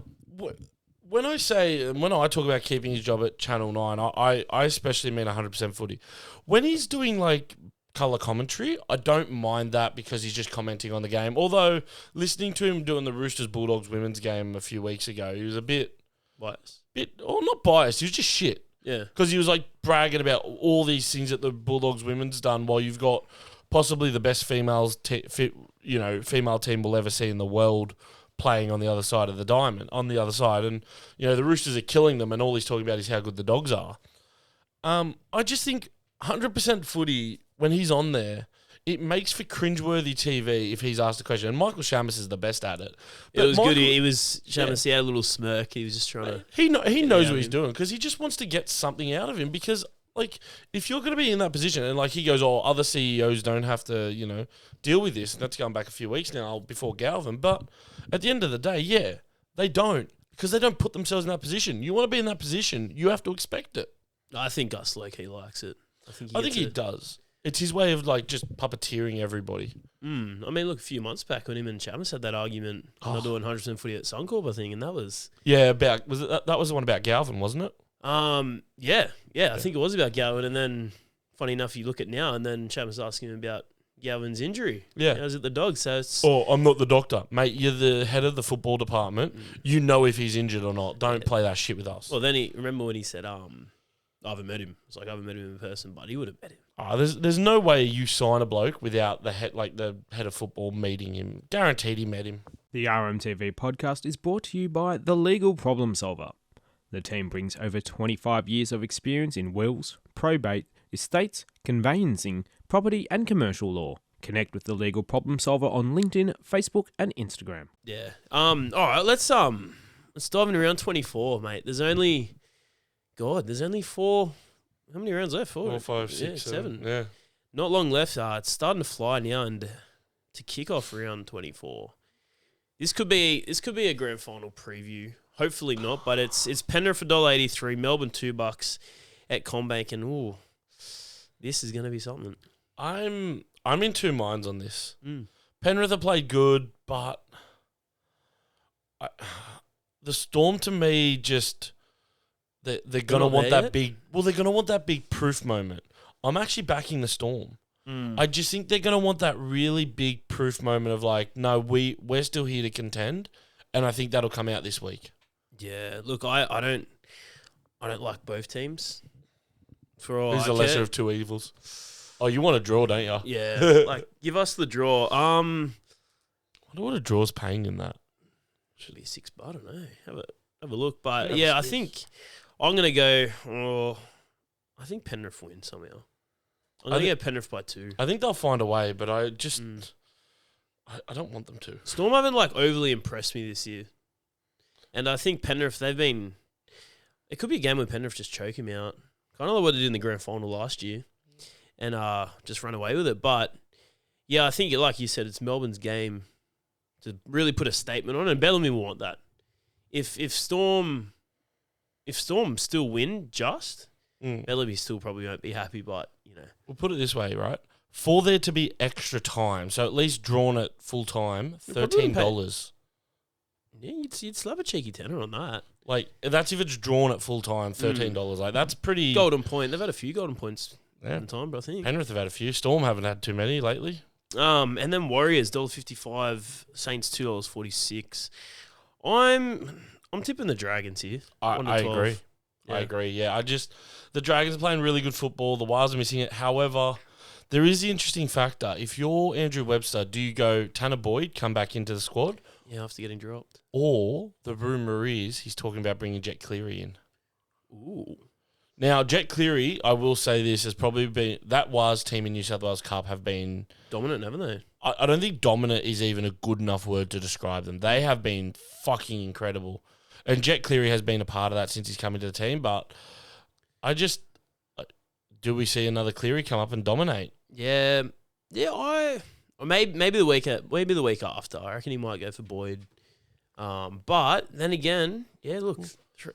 Speaker 3: when I talk about keeping his job at Channel 9, I especially mean 100% footy. When he's doing, like, colour commentary, I don't mind that because he's just commenting on the game. Although, listening to him doing the Roosters Bulldogs women's game a few weeks ago, he was a bit...
Speaker 2: biased.
Speaker 3: Not biased, he was just shit.
Speaker 2: Yeah.
Speaker 3: Because he was like bragging about all these things that the Bulldogs women's done while you've got possibly the best female team we'll ever see in the world playing on the other side of the diamond, on the other side. And, the Roosters are killing them and all he's talking about is how good the Dogs are. I just think 100% footy, when he's on there, it makes for cringeworthy TV if he's asked a question. And Michael Shamus is the best at it.
Speaker 2: But it was good. He was Shamus. He had a little smirk. He was just trying to...
Speaker 3: He knows what he's doing because he just wants to get something out of him because, like, if you're going to be in that position and, like, he goes, oh, other CEOs don't have to, deal with this. And that's going back a few weeks now before Galvin. But at the end of the day, yeah, they don't because they don't put themselves in that position. You want to be in that position, you have to expect it.
Speaker 2: I think Gus Loki likes it. I think
Speaker 3: he does. It's his way of, like, just puppeteering everybody.
Speaker 2: I mean, look, a few months back when him and Chamis had that argument, they're doing 100% footy at Suncorp, I think, and that was...
Speaker 3: Yeah, that was the one about Galvin, wasn't it?
Speaker 2: Yeah, I think it was about Galvin, and then, funny enough, you look at now, and then Chamis asking him about Galvin's injury.
Speaker 3: Yeah.
Speaker 2: I was at the Dogs, so it's...
Speaker 3: Oh, I'm not the doctor. Mate, you're the head of the football department. You know if he's injured or not. Don't play that shit with us.
Speaker 2: Well, then remember when he said, I haven't met him. It's like, I haven't met him in person, but he would have met him.
Speaker 3: There's no way you sign a bloke without the head of football meeting him. Guaranteed he met him.
Speaker 1: The RMTV podcast is brought to you by The Legal Problem Solver. The team brings over 25 years of experience in wills, probate, estates, conveyancing, property and commercial law. Connect with the Legal Problem Solver on LinkedIn, Facebook, and Instagram.
Speaker 2: Yeah. All right. Let's dive into round 24, mate. There's only 4. How many rounds left? 4,
Speaker 3: 5, 6,
Speaker 2: 7.
Speaker 3: Yeah.
Speaker 2: Not long left. It's starting to fly now, and to kick off round 24, this could be a grand final preview. Hopefully not, but it's Penrith for $1.83, Melbourne $2 at CommBank, and ooh, this is going to be something.
Speaker 3: I'm in two minds on this. Penrith have played good, but the Storm to me just they're gonna want that big. Well, they're gonna want that big proof moment. I'm actually backing the Storm. I just think they're gonna want that really big proof moment of like, no, we're still here to contend, and I think that'll come out this week.
Speaker 2: Yeah, look, I don't like both teams. For all
Speaker 3: Who's
Speaker 2: I
Speaker 3: the lesser
Speaker 2: care.
Speaker 3: of two evils? Oh, you want a draw, don't you?
Speaker 2: Yeah, like give us the draw.
Speaker 3: I wonder what a draw's paying in that.
Speaker 2: Should be $6. I don't know. Have a look, but yeah, I think I'm gonna go. Oh, I think Penrith win somehow. I'm gonna go Penrith by 2.
Speaker 3: I think they'll find a way, but I just I don't want them to.
Speaker 2: Storm haven't like overly impressed me this year, and I think Penrith they've been. It could be a game where Penrith just choke him out, kind of like what they did in the grand final last year, and just run away with it. But yeah, I think like you said, it's Melbourne's game to really put a statement on, and Bellamy will want that. If Storm still win, Bellamy still probably won't be happy. But you know,
Speaker 3: We'll put it this way, right? For there to be extra time, so at least drawn at full time, $13.
Speaker 2: Yeah, you'd slap a cheeky tenner on that.
Speaker 3: Like that's if it's drawn at full time, $13. Like that's pretty
Speaker 2: Golden point. They've had a few golden points
Speaker 3: Yeah.
Speaker 2: in time, but I think.
Speaker 3: Penrith have had a few. Storm haven't had too many lately.
Speaker 2: And then Warriors $1.55, Saints $2.46. I'm tipping the Dragons here.
Speaker 3: I
Speaker 2: 1 to 12.
Speaker 3: agree.
Speaker 2: Yeah.
Speaker 3: I agree. Yeah, the Dragons are playing really good football. The Wires are missing it. However, there is the interesting factor. If you're Andrew Webster, do you go Tanner Boyd, come back into the squad?
Speaker 2: Yeah, after getting dropped.
Speaker 3: Or the rumour is he's talking about bringing Jet Cleary in.
Speaker 2: Ooh.
Speaker 3: Now, Jet Cleary, I will say this, has probably been... That Wires team in New South Wales Cup have been...
Speaker 2: Dominant, haven't they?
Speaker 3: I don't think dominant is even a good enough word to describe them. They have been fucking incredible. And Jet Cleary has been a part of that since he's come into the team, but I just... Do we see another Cleary come up and dominate?
Speaker 2: Yeah. Or maybe the week after. I reckon he might go for Boyd. But then again, yeah, look,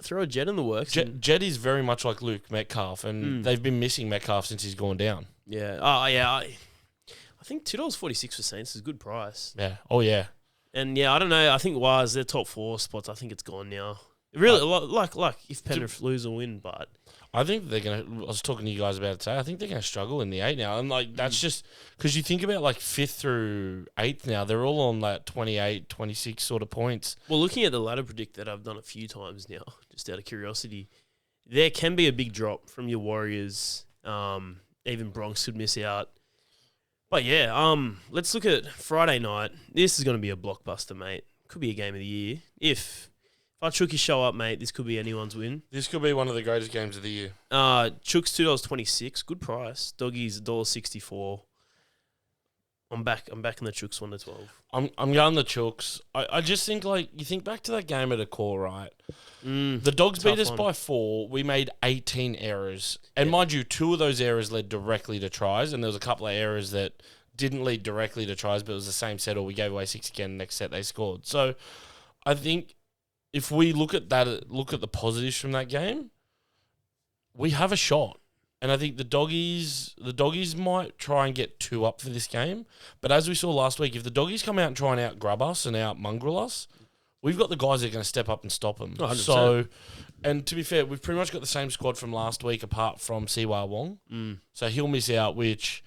Speaker 2: throw a Jet in the works.
Speaker 3: Jet is very much like Luke Metcalf, and they've been missing Metcalf since he's gone down.
Speaker 2: Yeah. Oh, yeah. I think $2.46 for Saints is a good price.
Speaker 3: Yeah. Oh, yeah.
Speaker 2: And yeah, I don't know. I think Wires, their top 4 spots, I think it's gone now. Really, like if Penrith lose or win, but
Speaker 3: I think they're going to... I was talking to you guys about it today. I think they're going to struggle in the 8 now. And, like, that's just... Because you think about, like, 5th through 8th now, they're all on, like, 28, 26 sort of points.
Speaker 2: Well, looking at the ladder predict that I've done a few times now, just out of curiosity, there can be a big drop from your Warriors. Even Bronx could miss out. But, yeah, let's look at Friday night. This is going to be a blockbuster, mate. Could be a game of the year. If our Chookies show up, mate, this could be anyone's win.
Speaker 3: This could be one of the greatest games of the year.
Speaker 2: Chooks $2.26, good price. Doggies $1.64. I'm back in the Chooks 1 to 12.
Speaker 3: I'm going the Chooks. I just think, like, you think back to that game at a core, right? The Dogs beat us by 4. We made 18 errors. And mind you, 2 of those errors led directly to tries, and there was a couple of errors that didn't lead directly to tries, but it was the same set, or we gave away 6 again, next set they scored. So I think if we look at the positives from that game, we have a shot. And I think the doggies might try and get 2 up for this game. But as we saw last week, if the doggies come out and try and out-grub us and out-mongrel us, we've got the guys that are going to step up and stop them.
Speaker 2: 100%.
Speaker 3: So, and to be fair, we've pretty much got the same squad from last week apart from Siwa Wong. So he'll miss out, which,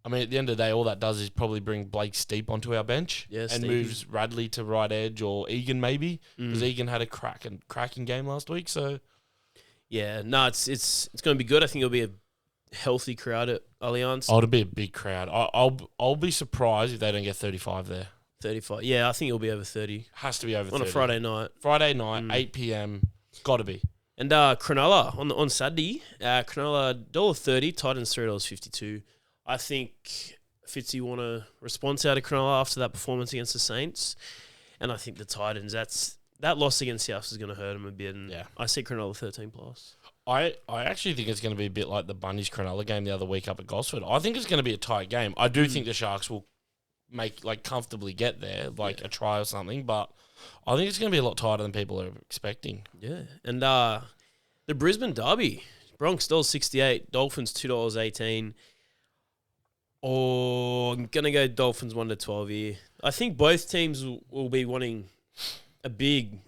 Speaker 3: I mean, at the end of the day, all that does is probably bring Blake Steep onto our bench and moves Radley to right edge, or Egan maybe, because Egan had a cracking game last week. So...
Speaker 2: Yeah, no, it's going to be good. I think it'll be a healthy crowd at Allianz.
Speaker 3: Oh, it'll be a big crowd. I'll be surprised if they don't get 35 there.
Speaker 2: 35. Yeah, I think it'll be over 30.
Speaker 3: Has to be over 30.
Speaker 2: On a Friday night.
Speaker 3: Friday night, 8 p.m. It's got to be.
Speaker 2: And Cronulla on Saturday, Cronulla $1.30, Titans $3.52. I think Fitzy want a response out of Cronulla after that performance against the Saints. And I think the Titans, that loss against South is going to hurt them a bit. And I see Cronulla 13 plus.
Speaker 3: I actually think it's going to be a bit like the Bunnies Cronulla game the other week up at Gosford. I think it's going to be a tight game. I do think the Sharks will comfortably get there, a try or something, but I think it's going to be a lot tighter than people are expecting.
Speaker 2: Yeah. And the Brisbane Derby, Bronx $1.68, Dolphins $2.18. Oh, I'm going to go Dolphins 1-12 here. I think both teams will be wanting a big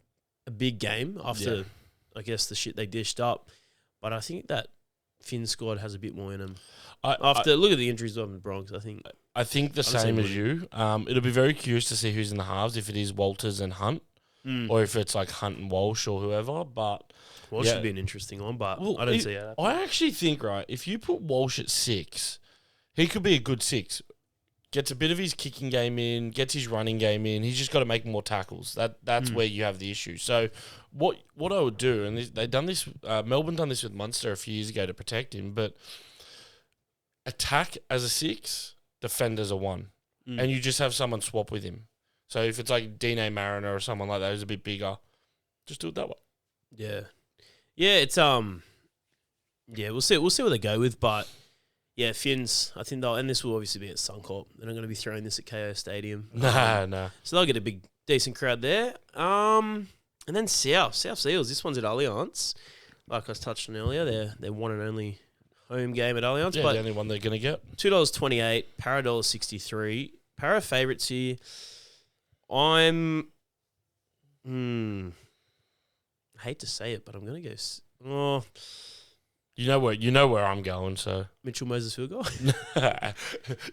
Speaker 2: game after, I guess, the shit they dished up. But I think that Finn squad has a bit more in them. Look at the injuries of the Bronx, I think the
Speaker 3: same as you. It'll be very curious to see who's in the halves, if it is Walters and Hunt, or if it's like Hunt and Walsh or whoever. But
Speaker 2: Walsh should be an interesting one, but I don't see it.
Speaker 3: I actually think, if you put Walsh at 6, he could be a good 6. Gets a bit of his kicking game in, gets his running game in. He's just got to make more tackles. That's where you have the issue. So what I would do, and they've done this, Melbourne done this with Munster a few years ago to protect him, but attack as a 6, defend as a 1. And you just have someone swap with him. So if it's like Dine Mariner or someone like that who's a bit bigger, just do it that way.
Speaker 2: Yeah. Yeah, it's we'll see what they go with, but yeah, Finns, I think and this will obviously be at Suncorp. They're not going to be throwing this at KO Stadium.
Speaker 3: No.
Speaker 2: So they'll get a decent crowd there. And then South Eels. This one's at Allianz. Like I was touched on earlier, they're one and only home game at Allianz.
Speaker 3: Yeah,
Speaker 2: but
Speaker 3: the only one they're going to get.
Speaker 2: $2.28, Para $1.63. Para favourites here. I hate to say it, but I'm going to go...
Speaker 3: You know where I'm going, so
Speaker 2: Mitchell Moses field goal.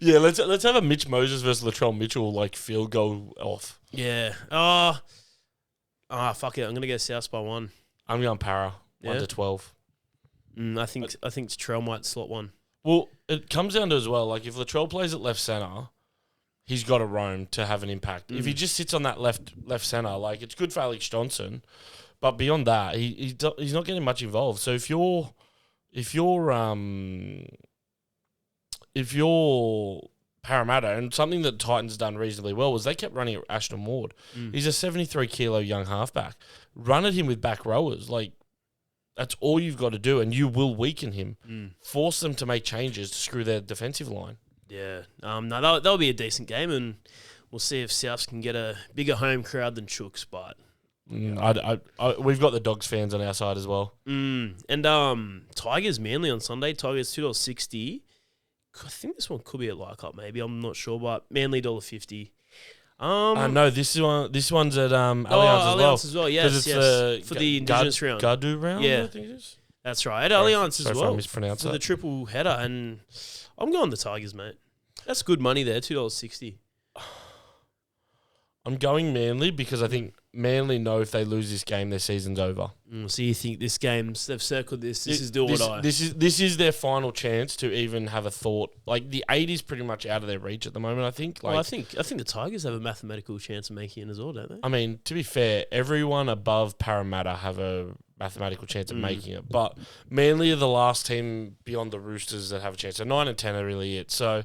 Speaker 3: Yeah, let's have a Mitch Moses versus Latrell Mitchell field goal off.
Speaker 2: Yeah. Fuck it. I'm gonna go South by 1.
Speaker 3: I'm going Para 1-12.
Speaker 2: I think Latrell might slot 1.
Speaker 3: Well, it comes down to as well. If Latrell plays at left center, he's got to roam to have an impact. If he just sits on that left center, it's good for Alex Johnson, but beyond that, he's not getting much involved. So if you're Parramatta, and something that Titans done reasonably well was they kept running at Ashton Ward. He's a 73-kilo young halfback. Run at him with back rowers. That's all you've got to do, and you will weaken him. Force them to make changes to screw their defensive line.
Speaker 2: Yeah. No, that'll be a decent game, and we'll see if Souths can get a bigger home crowd than Chooks, but...
Speaker 3: we've got the Dogs fans on our side as well.
Speaker 2: And Tigers Manly on Sunday. Tigers $2.60. I think this one could be a like-up maybe. I'm not sure, but Manly $1.50.
Speaker 3: No, this one's at Allianz
Speaker 2: as well. Yes, for the Indigenous round.
Speaker 3: Gadu round,
Speaker 2: yeah.
Speaker 3: I think it is.
Speaker 2: That's right. At Allianz as well.
Speaker 3: I mispronounced
Speaker 2: for
Speaker 3: that.
Speaker 2: the triple header, and I'm going the Tigers, mate. That's good money there, $2.60.
Speaker 3: I'm going Manly because I think Manly know if they lose this game, their season's over.
Speaker 2: So you think they've circled this? This is do or die.
Speaker 3: This is their final chance to even have a thought. The 8 is pretty much out of their reach at the moment. I think.
Speaker 2: I think the Tigers have a mathematical chance of making it as well, don't they?
Speaker 3: I mean, to be fair, everyone above Parramatta have a mathematical chance of making it, but Manly are the last team beyond the Roosters that have a chance. So 9 and 10 are really it. So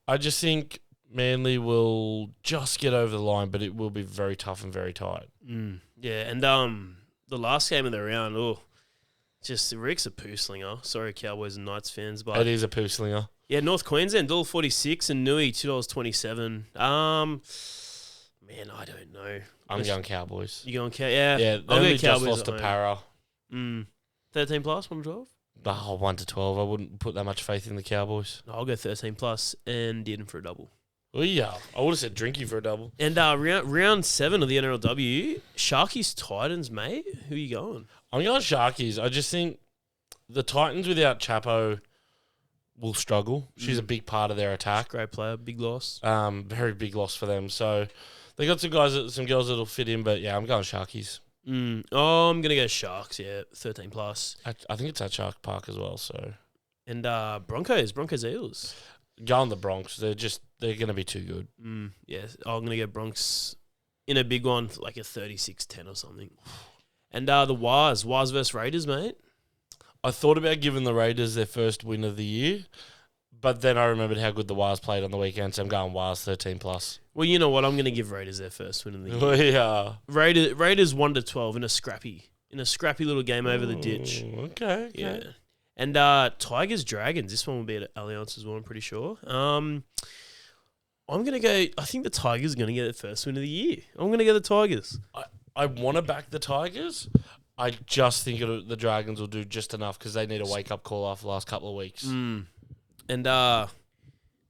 Speaker 3: I just think Manly will just get over the line, but it will be very tough and very tight.
Speaker 2: Yeah, and the last game of the round, just the Rick's a poo slinger. Sorry, Cowboys and Knights fans, but
Speaker 3: it is a poo slinger.
Speaker 2: Yeah, North Queensland $1.46 and Nui $2.27. Man, I don't know.
Speaker 3: I'm going Cowboys.
Speaker 2: You going Cowboys? Yeah,
Speaker 3: yeah. I'll go Cowboys. Just lost to Para.
Speaker 2: 13 plus, 1-12.
Speaker 3: 1-12. I wouldn't put that much faith in the Cowboys.
Speaker 2: I'll go 13 plus and in for a double.
Speaker 3: Oh yeah, I would have said drinking for a double.
Speaker 2: And round 7 of the NRLW, Sharkies Titans, mate. Who are you going?
Speaker 3: I'm going Sharkies. I just think the Titans without Chapo will struggle. She's a big part of their attack.
Speaker 2: Great player, big loss.
Speaker 3: Very big loss for them. So they got some girls that'll fit in, but yeah, I'm going Sharkies.
Speaker 2: Oh, I'm gonna go Sharks. Yeah, 13 plus.
Speaker 3: I think it's at Shark Park as well. So
Speaker 2: and Broncos Eels.
Speaker 3: Going the Bronx. They're going to be too good.
Speaker 2: Yeah, I'm going to go Bronx in a big one, like a 36-10 or something. And the Wars versus Raiders, mate.
Speaker 3: I thought about giving the Raiders their first win of the year, But then I remembered how good the Wires played on the weekend, so I'm going Wires 13+.
Speaker 2: Well, you know what? I'm going to give Raiders their first win of the year.
Speaker 3: Yeah.
Speaker 2: Raiders 1-12 in a scrappy little game over the ditch.
Speaker 3: Okay.
Speaker 2: Yeah. And Tigers Dragons. This one will be at Allianz as well, I'm pretty sure. I'm going to go. I think the Tigers are going to get the first win of the year. I'm going to go the Tigers.
Speaker 3: I want to back the Tigers. I just think the Dragons will do just enough because they need a wake-up call after the last couple of weeks.
Speaker 2: And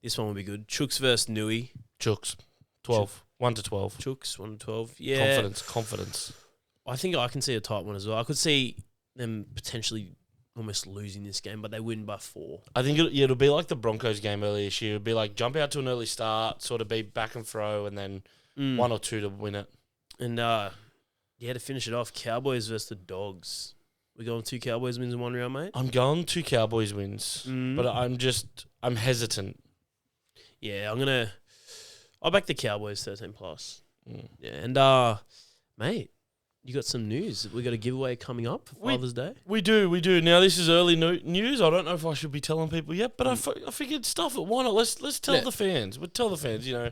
Speaker 2: this one will be good. Chooks versus Nui.
Speaker 3: Chooks, 12. 1-12.
Speaker 2: Chooks, 1-12. Yeah.
Speaker 3: Confidence.
Speaker 2: I think I can see a tight one as well. I could see them potentially almost losing this game, but they win by 4.
Speaker 3: I think it'll be like the Broncos game earlier this year. It'll be like jump out to an early start, sort of be back and throw, and then 1 or 2 to win it. And
Speaker 2: to finish it off, Cowboys versus the Dogs. We're going 2 Cowboys wins in 1 round, mate?
Speaker 3: I'm going 2 Cowboys wins, but I'm hesitant.
Speaker 2: Yeah, I'll back the Cowboys 13+. Yeah, and mate, you got some news. We got a giveaway coming up for Father's Day.
Speaker 3: We do. Now this is early news. I don't know if I should be telling people yet, but I figured stuff it. Why not? Let's tell the fans. We'll tell the fans. You know,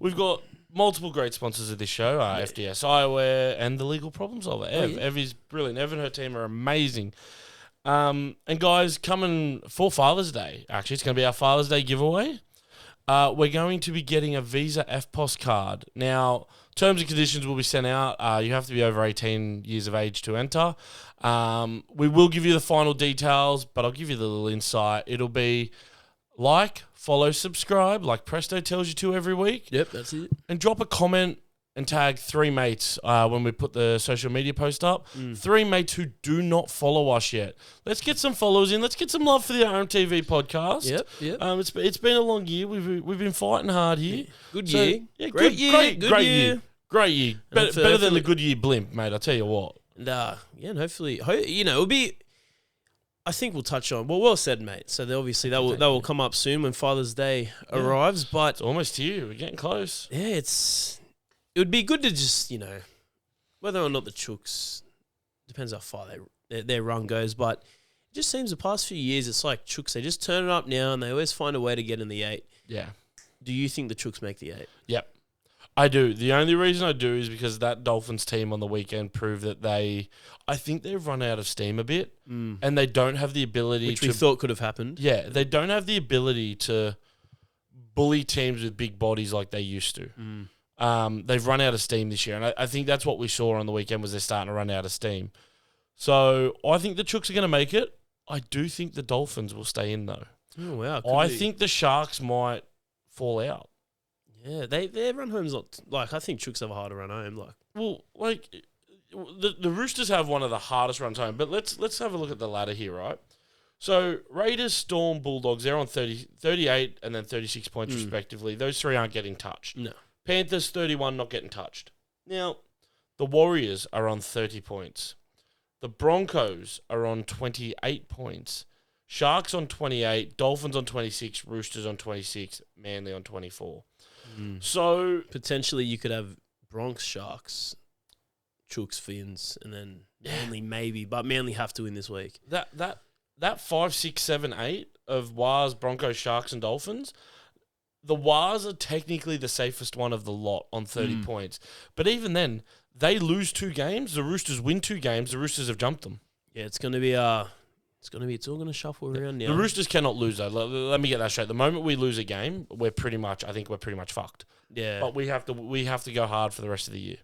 Speaker 3: we've got multiple great sponsors of this show: FDS Eyewear and the Legal Problem Solver. Ev is brilliant. Ev and her team are amazing. And guys, coming for Father's Day. Actually, it's going to be our Father's Day giveaway. We're going to be getting a Visa FPOS card. Now, terms and conditions will be sent out. You have to be over 18 years of age to enter. We will give you the final details, but I'll give you the little insight. It'll be like, follow, subscribe, like Presto tells you to every week.
Speaker 2: Yep, that's it.
Speaker 3: And drop a comment and tag 3 mates when we put the social media post up. 3 mates who do not follow us yet. Let's get some followers in. Let's get some love for the RMTV podcast.
Speaker 2: Yep.
Speaker 3: It's been a long year. We've been fighting hard here.
Speaker 2: Good year.
Speaker 3: Yeah,
Speaker 2: Great year.
Speaker 3: Great year. Great year. Better than the good year blimp, mate. I'll tell you what.
Speaker 2: And and hopefully, it'll be. I think we'll touch on. Well said, mate. So obviously that will come up soon when Father's Day arrives. But
Speaker 3: it's almost here. We're getting close.
Speaker 2: Yeah, it would be good to just, whether or not the Chooks, depends how far their run goes, but it just seems the past few years, it's like Chooks, they just turn it up now and they always find a way to get in the 8.
Speaker 3: Yeah.
Speaker 2: Do you think the Chooks make the 8?
Speaker 3: Yep. I do. The only reason I do is because that Dolphins team on the weekend proved that I think they've run out of steam a bit and they don't have the ability
Speaker 2: Which we thought could have happened.
Speaker 3: Yeah, they don't have the ability to bully teams with big bodies like they used to. They've run out of steam this year, and I think that's what we saw on the weekend was they're starting to run out of steam. So I think the Chooks are going to make it. I do think the Dolphins will stay in, though.
Speaker 2: Oh, wow.
Speaker 3: I think the Sharks might fall out.
Speaker 2: Yeah, their run home's not... I think Chooks have a harder run home.
Speaker 3: The Roosters have one of the hardest runs home, but let's have a look at the ladder here, right? So Raiders, Storm, Bulldogs, they're on 38 and then 36 points respectively. Those 3 aren't getting touched.
Speaker 2: No.
Speaker 3: Panthers, 31, not getting touched. Now, the Warriors are on 30 points. The Broncos are on 28 points. Sharks on 28, Dolphins on 26, Roosters on 26, Manly on 24. So
Speaker 2: potentially you could have Bronx, Sharks, Chooks, Finns, and then Manly maybe, but Manly have to win this week.
Speaker 3: That 5, 6, 7, 8 of Wars, Broncos, Sharks, and Dolphins, the Wars are technically the safest one of the lot on 30 points. But even then, they lose 2 games. The Roosters win 2 games. The Roosters have jumped them.
Speaker 2: Yeah, it's all going to shuffle around now.
Speaker 3: The Roosters cannot lose though. Let me get that straight. The moment we lose a game, I think we're pretty much fucked.
Speaker 2: Yeah.
Speaker 3: But we have to go hard for the rest of the year.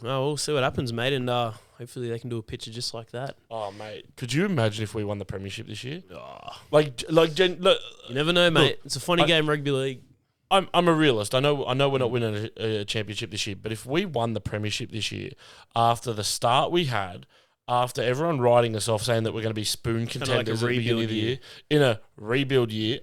Speaker 2: Well, we'll see what happens, mate, and hopefully they can do a picture just like that.
Speaker 3: Oh, mate. Could you imagine if we won the premiership this year?
Speaker 2: Oh.
Speaker 3: Look,
Speaker 2: you never know, mate. Look, it's a funny game, rugby league.
Speaker 3: I'm a realist. I know we're not winning a championship this year, but if we won the premiership this year, after the start we had, after everyone writing us off saying that we're going to be spoon contenders at the beginning of the year, in a rebuild year,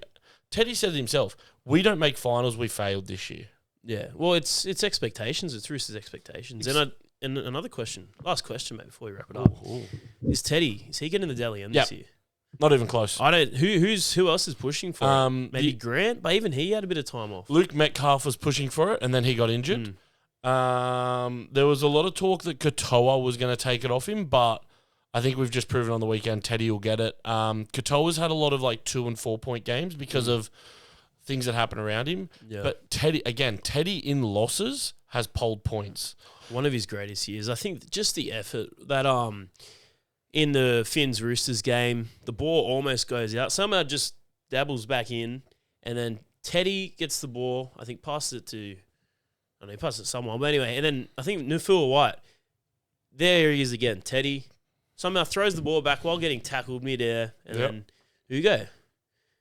Speaker 3: Teddy said it himself, we don't make finals, we failed this year.
Speaker 2: Yeah, well, it's expectations. It's Roosters' expectations. And another question, last question, mate, before we wrap it up. Is he getting the Dally M this year?
Speaker 3: Not even close.
Speaker 2: I don't. Who else is pushing for it? Maybe Grant, but even he had a bit of time off.
Speaker 3: Luke Metcalf was pushing for it, and then he got injured. There was a lot of talk that Katoa was going to take it off him, but I think we've just proven on the weekend Teddy will get it. Katoa's had a lot of like 2 and 4 point games because of things that happen around him.
Speaker 2: Yeah.
Speaker 3: But Teddy in losses has polled points.
Speaker 2: One of his greatest years. I think just the effort that in the Finns Roosters game, the ball almost goes out. Somehow just dabbles back in, and then Teddy gets the ball. I think passes it to, I don't know, he passes it to someone. But anyway, and then I think Nufua White, there he is again. Teddy somehow throws the ball back while getting tackled midair, and then who you go?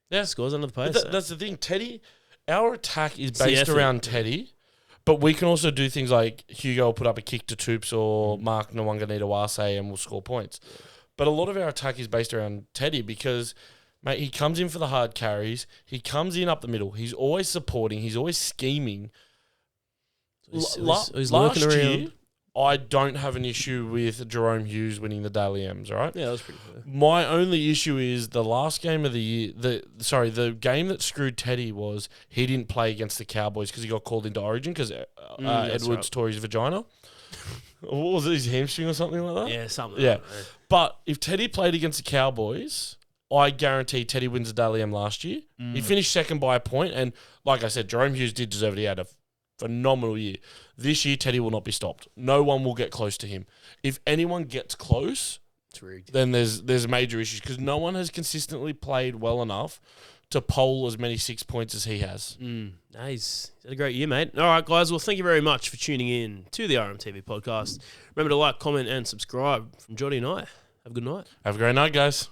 Speaker 3: Yeah,
Speaker 2: scores under the post.
Speaker 3: But that's the thing. Teddy, our attack is
Speaker 2: the
Speaker 3: based
Speaker 2: effort.
Speaker 3: around Teddy, but we can also do things like Hugo will put up a kick to Toops or Mark Nwanganita-Wase and we'll score points. But a lot of our attack is based around Teddy because, mate, he comes in for the hard carries. He comes in up the middle. He's always supporting. He's always scheming.
Speaker 2: He's
Speaker 3: Last
Speaker 2: lurking
Speaker 3: year,
Speaker 2: around.
Speaker 3: I don't have an issue with Jerome Hughes winning the Daily M's, right?
Speaker 2: Yeah, that was pretty fair.
Speaker 3: My only issue is the last game of the year. The game that screwed Teddy was he didn't play against the Cowboys because he got called into Origin because Edwards tore his vagina. What was it, his hamstring or something like that?
Speaker 2: Yeah, something.
Speaker 3: Yeah.
Speaker 2: Like that.
Speaker 3: But if Teddy played against the Cowboys, I guarantee Teddy wins the Daily M last year. He finished second by a point, and like I said, Jerome Hughes did deserve it. He had a phenomenal year. This year, Teddy will not be stopped. No one will get close to him. If anyone gets close,
Speaker 2: It's rigged.
Speaker 3: then there's major issues because no one has consistently played well enough to poll as many 6 points as he has.
Speaker 2: Nice. He's had a great year, mate. All right, guys. Well, thank you very much for tuning in to the RMTV podcast. Remember to like, comment, and subscribe from Jody and I. Have a good night.
Speaker 3: Have a great night, guys.